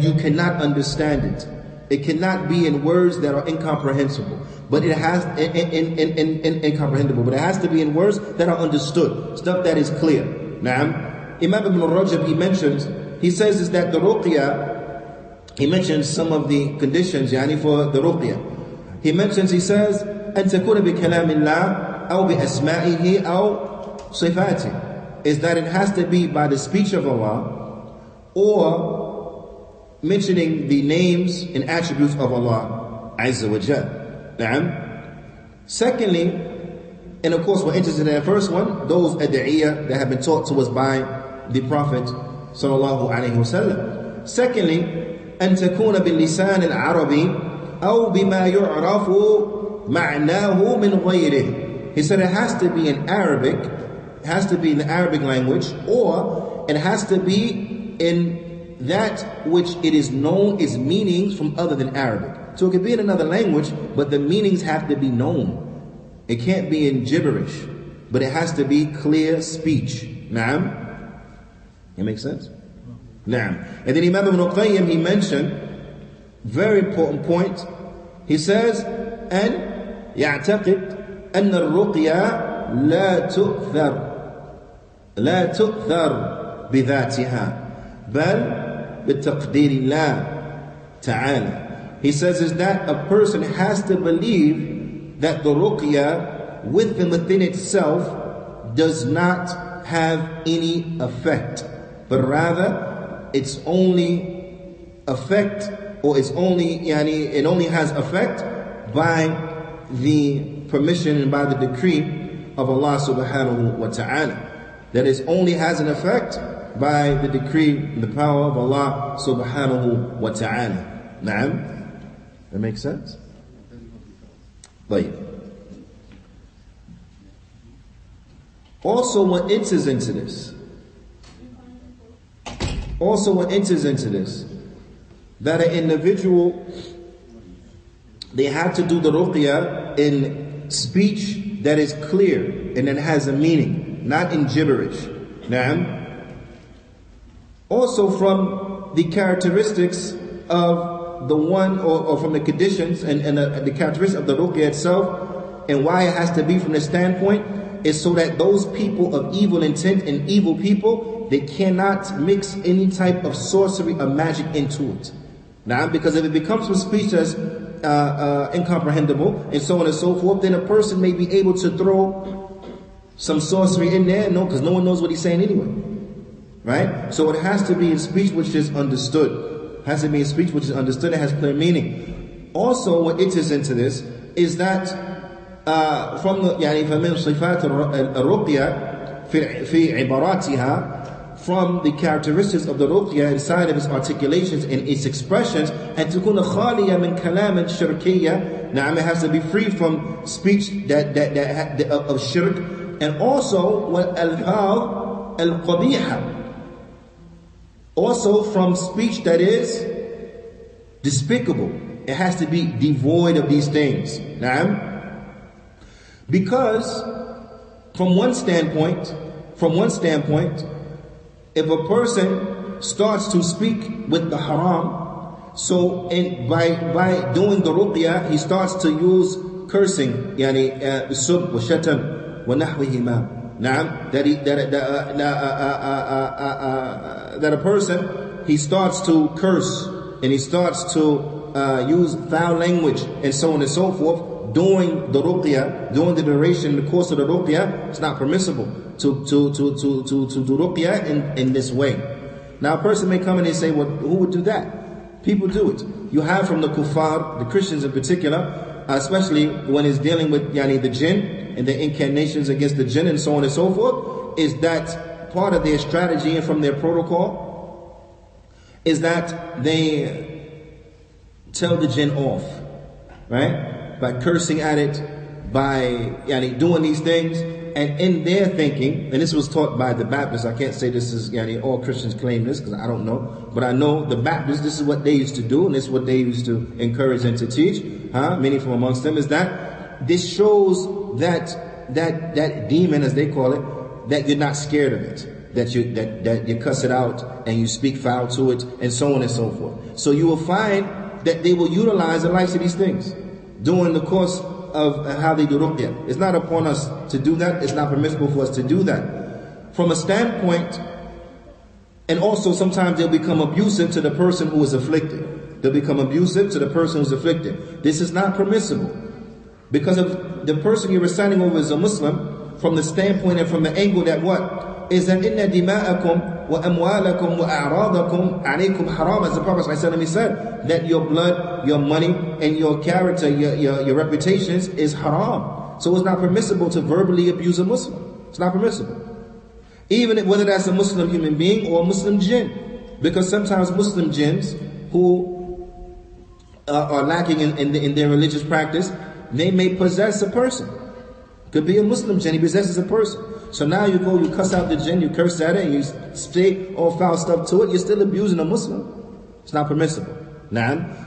Speaker 2: you cannot understand it. It cannot be in words that are incomprehensible. But it has incomprehensible. But it has to be in words that are understood, stuff that is clear. Now, Imam Ibn Rajab, he says is that the Ruqyah, he mentions some of the conditions for the Ruqyah. He says, أن تكون بكلام الله أو بأسمائه أو صفاته, is that it has to be by the speech of Allah or mentioning the names and attributes of Allah Azza wa Jal. Secondly, and of course we're interested in the first one, those ad'iyah that have been taught to us by the Prophet sallallahu alaihi wasallam. Secondly, أن تكون باللسان العربي أو بما يعرف معناه من غيره. He said it has to be in Arabic, it has to be in the Arabic language, or it has to be in that which it is known its meanings from other than Arabic. So it could be in another language, but the meanings have to be known. It can't be in gibberish, but it has to be clear speech. Naam? That makes sense? Naam. And then Imam Ibn Qayyim, he mentioned very important point. He says, أن يعتقد أن الرقية لا تؤثر بذاتها بل بتقدير الله تعالى. He says is that a person has to believe that the Ruqyah within itself does not have any effect, but rather it's only effect, or it's only it only has effect by the permission and by the decree of Allah subhanahu wa ta'ala. That it only has an effect by the decree and the power of Allah subhanahu wa ta'ala. Na'am? That makes sense? Like, also what enters into this, that an individual, they have to do the ruqyah in speech that is clear and that has a meaning, not in gibberish. Na'am. Also from the characteristics of the one, or from the conditions and the characteristics of the ruqyah itself, and why it has to be from the standpoint, is so that those people of evil intent and evil people, they cannot mix any type of sorcery or magic into it. Now, because if it becomes some speech that's incomprehensible and so on and so forth, then a person may be able to throw some sorcery in there, because no one knows what he's saying anyway. Right? So it has to be in speech which is understood. It has to be in speech which is understood and has clear meaning. Also, what enters into this is that from the فمن صفات الرقية في عباراتها, from the characteristics of the ruqyah inside of its articulations and its expressions, and تكون خالية من كلام شركية. Now, it has to be free from speech that of shirk, and also والألفاظ القبيحة, also from speech that is despicable. It has to be devoid of these things. Na'am. Because from one standpoint, if a person starts to speak with the haram, so by doing the ruqyah, he starts to use cursing, يعني sub wa shatam wa nahwihima. Na'am. That a person, he starts to curse and he starts to use foul language and so on and so forth during the ruqyah, during the duration, the course of the ruqyah. It's not permissible to do ruqyah in this way. Now, a person may come in and say, well, who would do that? People do it. You have from the kuffar, the Christians in particular, especially when it's dealing with the jinn and the incantations against the jinn and so on and so forth, is that part of their strategy and from their protocol is that they tell the jinn off, right? By cursing at it, by doing these things, and in their thinking, and this was taught by the Baptists. I can't say this is all Christians claim this because I don't know, but I know the Baptists, this is what they used to do, and this is what they used to encourage and to teach. Many from amongst them, is that this shows that demon, as they call it, that you're not scared of it, that you cuss it out and you speak foul to it, and so on and so forth. So you will find that they will utilize the likes of these things during the course of how they do ruqyah. It's not upon us to do that. It's not permissible for us to do that. From a standpoint, and also sometimes they'll become abusive to the person who is afflicted. They'll become abusive to the person who's afflicted. This is not permissible. Because of the person you're reciting over is a Muslim, from the standpoint and from the angle that what? Is that inna dima'akum wa amwalakum wa a'radakum alaykum haram, as the Prophet ﷺ said, that your blood, your money, and your character, your reputations is haram. So it's not permissible to verbally abuse a Muslim. It's not permissible. Even whether that's a Muslim human being or a Muslim jinn. Because sometimes Muslim jinns who are lacking in their religious practice, they may possess a person. Could be a Muslim jinn, he possesses a person. So now you go, you cuss out the jinn, you curse at it, and you say all foul stuff to it, you're still abusing a Muslim. It's not permissible.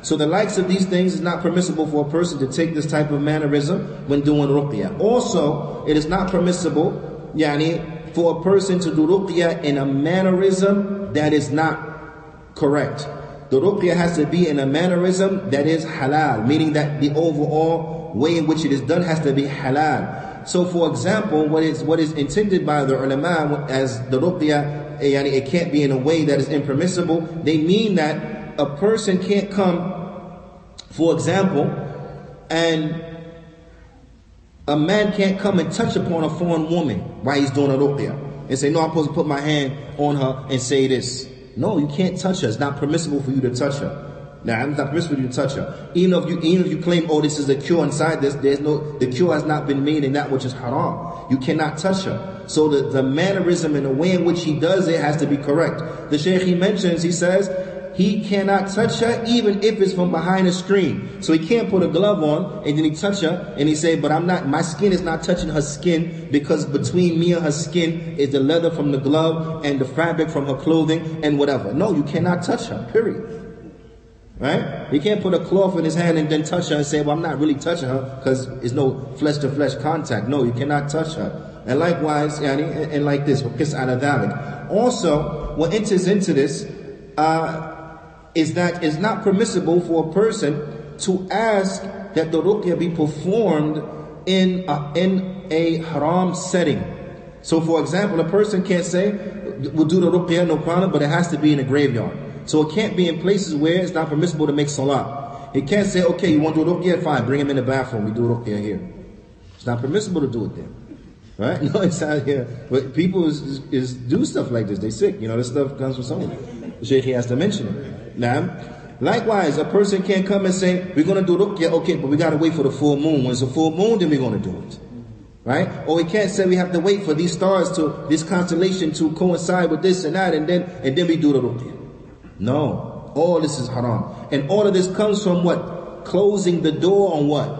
Speaker 2: So the likes of these things is not permissible for a person to take this type of mannerism when doing ruqyah. Also, it is not permissible, for a person to do ruqyah in a mannerism that is not correct. The ruqyah has to be in a mannerism that is halal, meaning that the overall way in which it is done has to be halal. So, for example, what is intended by the ulama as the ruqyah, it can't be in a way that is impermissible. They mean that a person can't come, for example, and a man can't come and touch upon a foreign woman while he's doing a ruqyah and say, no, I'm supposed to put my hand on her and say this. No, you can't touch her. It's not permissible for you to touch her. Now, it's not permissible for you to touch her. Even if you claim, oh, this is a cure inside this, the cure has not been made in that which is haram. You cannot touch her. So the mannerism and the way in which he does it has to be correct. The Shaykh he mentions, he says, he cannot touch her even if it's from behind a screen. So he can't put a glove on and then he touch her and he say, but my skin is not touching her skin because between me and her skin is the leather from the glove and the fabric from her clothing and whatever. No, you cannot touch her, period. Right? You can't put a cloth in his hand and then touch her and say, well, I'm not really touching her because there's no flesh to flesh contact. No, you cannot touch her. And likewise, and like this, also, what enters into this, is that it's not permissible for a person to ask that the ruqyah be performed in a haram setting. So for example, a person can't say, we'll do the ruqyah, no problem, but it has to be in a graveyard. So it can't be in places where it's not permissible to make salah. It can't say, okay, you want to do ruqyah? Fine, bring him in the bathroom, we do ruqyah here. It's not permissible to do it there. Right? No, it's not here. But people is do stuff like this. They sick. This stuff comes from someone. The Shaykh has to mention it. Now, likewise, a person can't come and say, we're going to do ruqyah, okay, but we got to wait for the full moon. When it's a full moon, then we're going to do it. Right? Or we can't say we have to wait for these stars this constellation to coincide with this and that, and then we do the ruqyah. No. All this is haram. And all of this comes from what? Closing the door on what?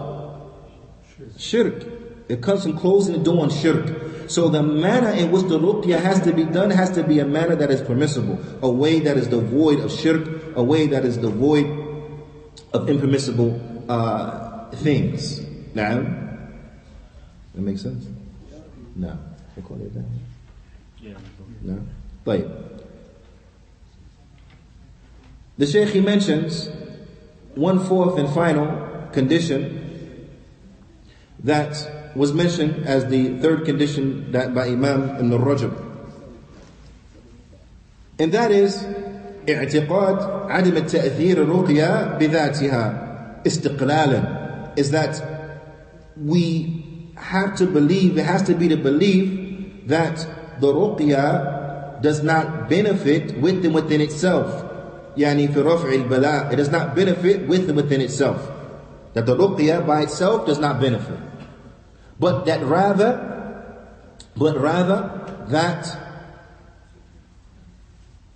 Speaker 2: Shirk. It comes from closing the door on shirk. So the manner in which the ruqyah has to be done has to be a manner that is permissible. A way that is devoid of shirk. A way that is devoid of impermissible things. Now, that makes sense? No. I call it that? Yeah. No? But the Shaykh he mentions 1/4 and final condition that was mentioned as the third condition that by Imam Ibn Rajab, and that is اعتقاد عدم التأثير الرقية بذاتها استقلالا, is that we have to believe, it has to be the belief that the ruqyah does not benefit within itself. يعني في رفع البلاء, it does not benefit within itself. That the ruqyah by itself does not benefit. But rather that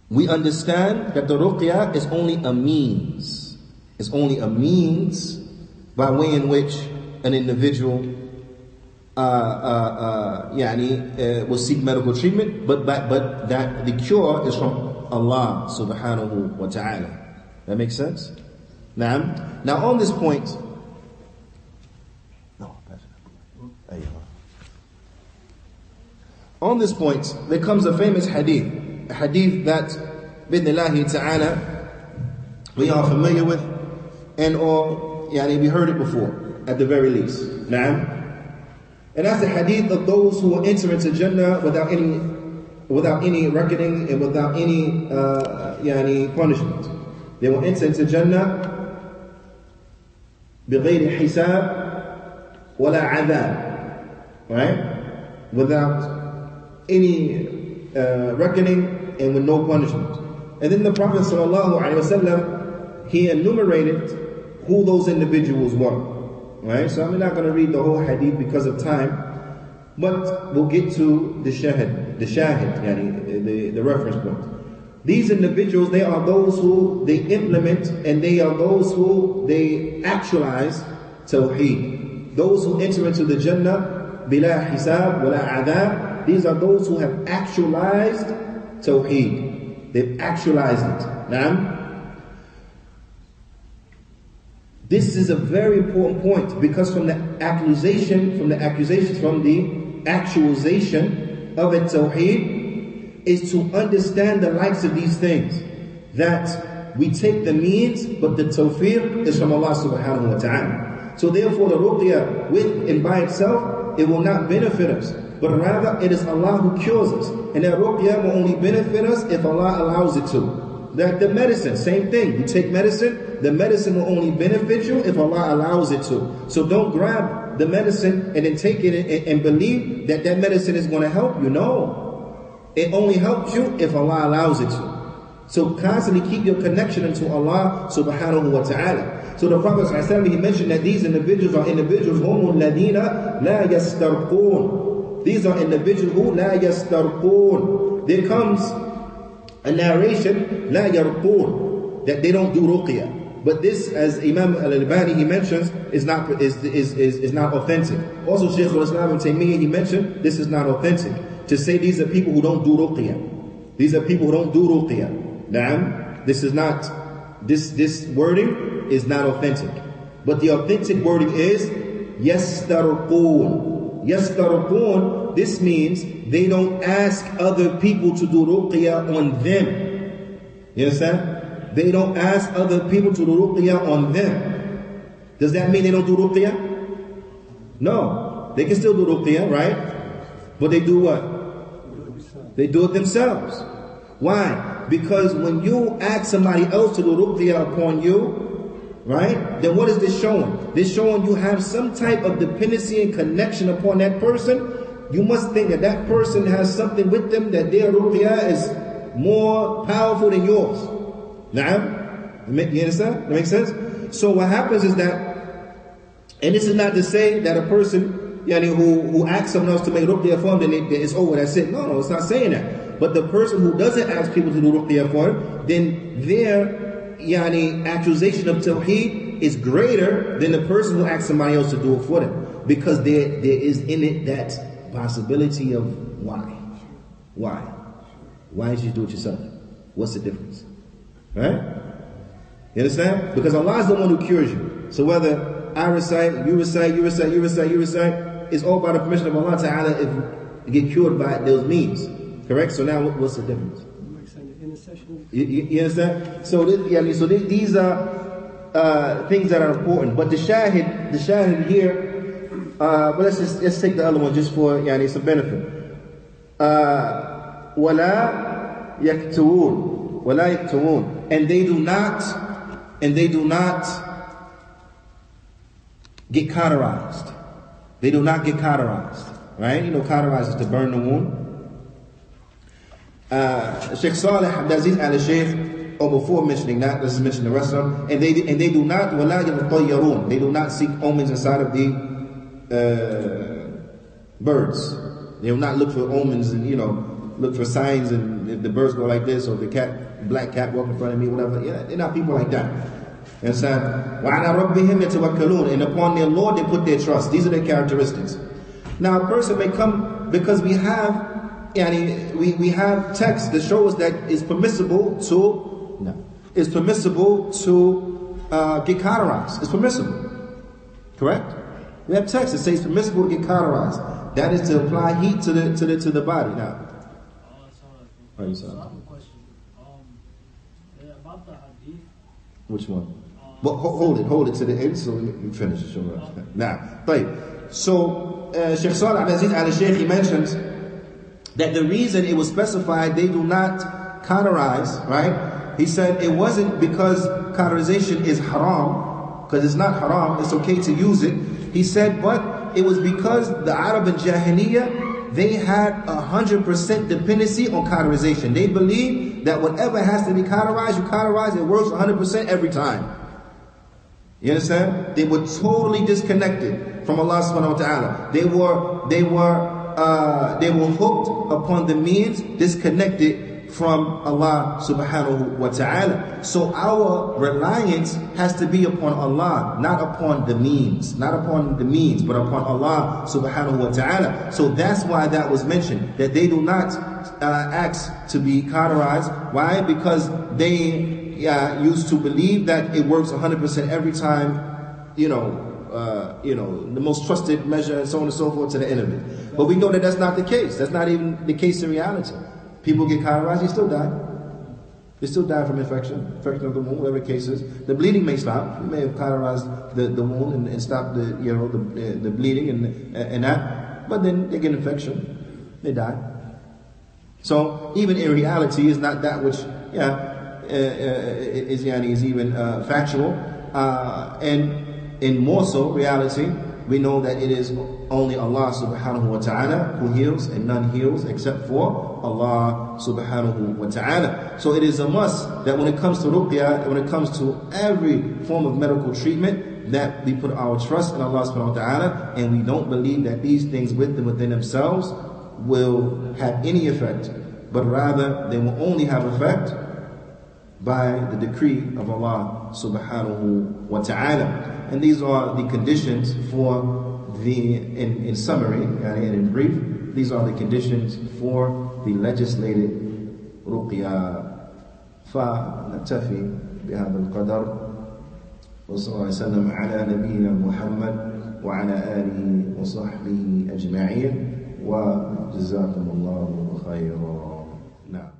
Speaker 2: we understand that the ruqyah is only a means. It's only a means by way in which an individual will seek medical treatment, but that the cure is from Allah subhanahu wa ta'ala. That makes sense? Now on this point, there comes a famous hadith. A hadith that, bidnillahi ta'ala, we are familiar with, or we heard it before, at the very least. Na'am. And that's the hadith of those who will enter into Jannah without any reckoning and without any punishment. They will enter into Jannah بغير حساب ولا عذاب, right? Without any reckoning and with no punishment. And then the Prophet ﷺ, he enumerated who those individuals were, right? So I'm not going to read the whole hadith because of time, but we'll get to the shahid, the reference point. These individuals, they are those who they implement, and they are those who they actualize tawheed. Those who enter into the Jannah bila hisab wala adab. These are those who have actualized tawheed. They've actualized it. Now, this is a very important point, because from the actualization of a tawheed is to understand the likes of these things. That we take the means, but the tawfiq is from Allah subhanahu wa ta'ala. So therefore the ruqyah with and by itself, it will not benefit us. But rather, it is Allah who cures us. And that ruqyah will only benefit us if Allah allows it to. That the medicine, same thing. You take medicine, the medicine will only benefit you if Allah allows it to. So don't grab the medicine and then take it and believe that medicine is going to help you. No. It only helps you if Allah allows it to. So constantly keep your connection into Allah subhanahu wa ta'ala. So the Prophet ﷺ, he mentioned that these individuals are individuals هُمُ الَّذِينَ لَا يَسْتَرْقُونَ. These are individuals who لَا يَسْتَرْقُونَ. There comes a narration لَا يَرْقُونَ, that they don't do ruqyah. But this, as Imam al-Albani he mentions, is not authentic. Also Shaykh al-Islam ibn Taymiyyah, he mentioned this is not authentic. To say these are people who don't do ruqyah. These are people who don't do ruqyah. Naam, this is not, this wording is not authentic. But the authentic wording is yastarqoon. Yastarqoon, this means they don't ask other people to do ruqyah on them. You understand? They don't ask other people to do ruqyah on them. Does that mean they don't do ruqyah? No. They can still do ruqyah, right? But they do what? They do it themselves. Why? Because when you ask somebody else to do ruqyah upon you, right? Then what is this showing? This showing you have some type of dependency and connection upon that person. You must think that that person has something with them, that their ruqyah is more powerful than yours. Na'am? You understand? That makes sense? So what happens is that, and this is not to say that a person who asks someone else to make ruqyah for him, then it's over, that's it. No, it's not saying that. But the person who doesn't ask people to do ruqyah for him, then their accusation of tawheed is greater than the person who asks somebody else to do it for them. Because there is in it that possibility of why. Why? Why did you do it yourself? What's the difference? Right? You understand? Because Allah is the one who cures you. So whether I recite, you recite, it's all by the permission of Allah Ta'ala if you get cured by those means. Correct? So now what's the difference? You understand? So these are things that are important. But the shahid here, but let's take the other one just for some benefit. وَلَا يَكْتُوُونَ. And they do not get cauterized. They do not get cauterized. Right? You know, cauterized is to burn the wound. Sheikh Salih Abdis al-Sheikh, or before mentioning that, let's mention the rest of them. And they do not وَلَا يَتَطَيَّرُونَ. They do not seek omens inside of the birds. They will not look for omens and look for signs, and if the birds go like this, or the black cat walk in front of me, whatever. Yeah, they're not people like that. You understand? وَعَلَى رَبِّهِمْ يَتَوَكَّلُونَ. And upon their Lord they put their trust. These are their characteristics. Now a person may come, because we have texts that show us that it's permissible to get cauterized. It's permissible. Correct? We have texts that say it's permissible to get cauterized. That is to apply heat to the body. Now,
Speaker 6: I have a question. About the hadith.
Speaker 2: Which one? Well, hold it to the end so we can finish it. Now, so Sheikh Salih Abdis al-Sheikh, he mentions that the reason it was specified they do not cauterize, right? He said it wasn't because cauterization is haram, because it's not haram, it's okay to use it. He said, but it was because the Arab and Jahiliyyah, they had 100% dependency on cauterization. They believe that whatever has to be cauterized, you cauterize, it works 100% every time. You understand? They were totally disconnected from Allah subhanahu wa ta'ala. They were hooked upon the means, disconnected from Allah subhanahu wa ta'ala. So our reliance has to be upon Allah, not upon the means, but upon Allah subhanahu wa ta'ala. So that's why that was mentioned, that they do not ask to be cauterized. Why? Because they used to believe that it works 100% every time, the most trusted measure, and so on and so forth, to the end of it. But we know that that's not the case. That's not even the case in reality. People get cauterized, they still die. They still die from infection of the wound, whatever the case is. The bleeding may stop. You may have cauterized the wound and stop the bleeding and that, but then they get infection, they die. So even in reality, it's not that which is even factual, and in more so reality, we know that it is only Allah subhanahu wa ta'ala who heals, and none heals except for Allah subhanahu wa ta'ala. So it is a must that when it comes to ruqyah, when it comes to every form of medical treatment, that we put our trust in Allah subhanahu wa ta'ala, and we don't believe that these things within themselves will have any effect, but rather they will only have effect by the decree of Allah subhanahu wa ta'ala. And these are the conditions for in summary, and in brief, these are the conditions for the legislated ruqyah. فنكتفي بهذا القدر وصلى الله وسلم على نبينا محمد وعلى آله وصحبه أجمعين وجزاكم الله خيرا. نعم.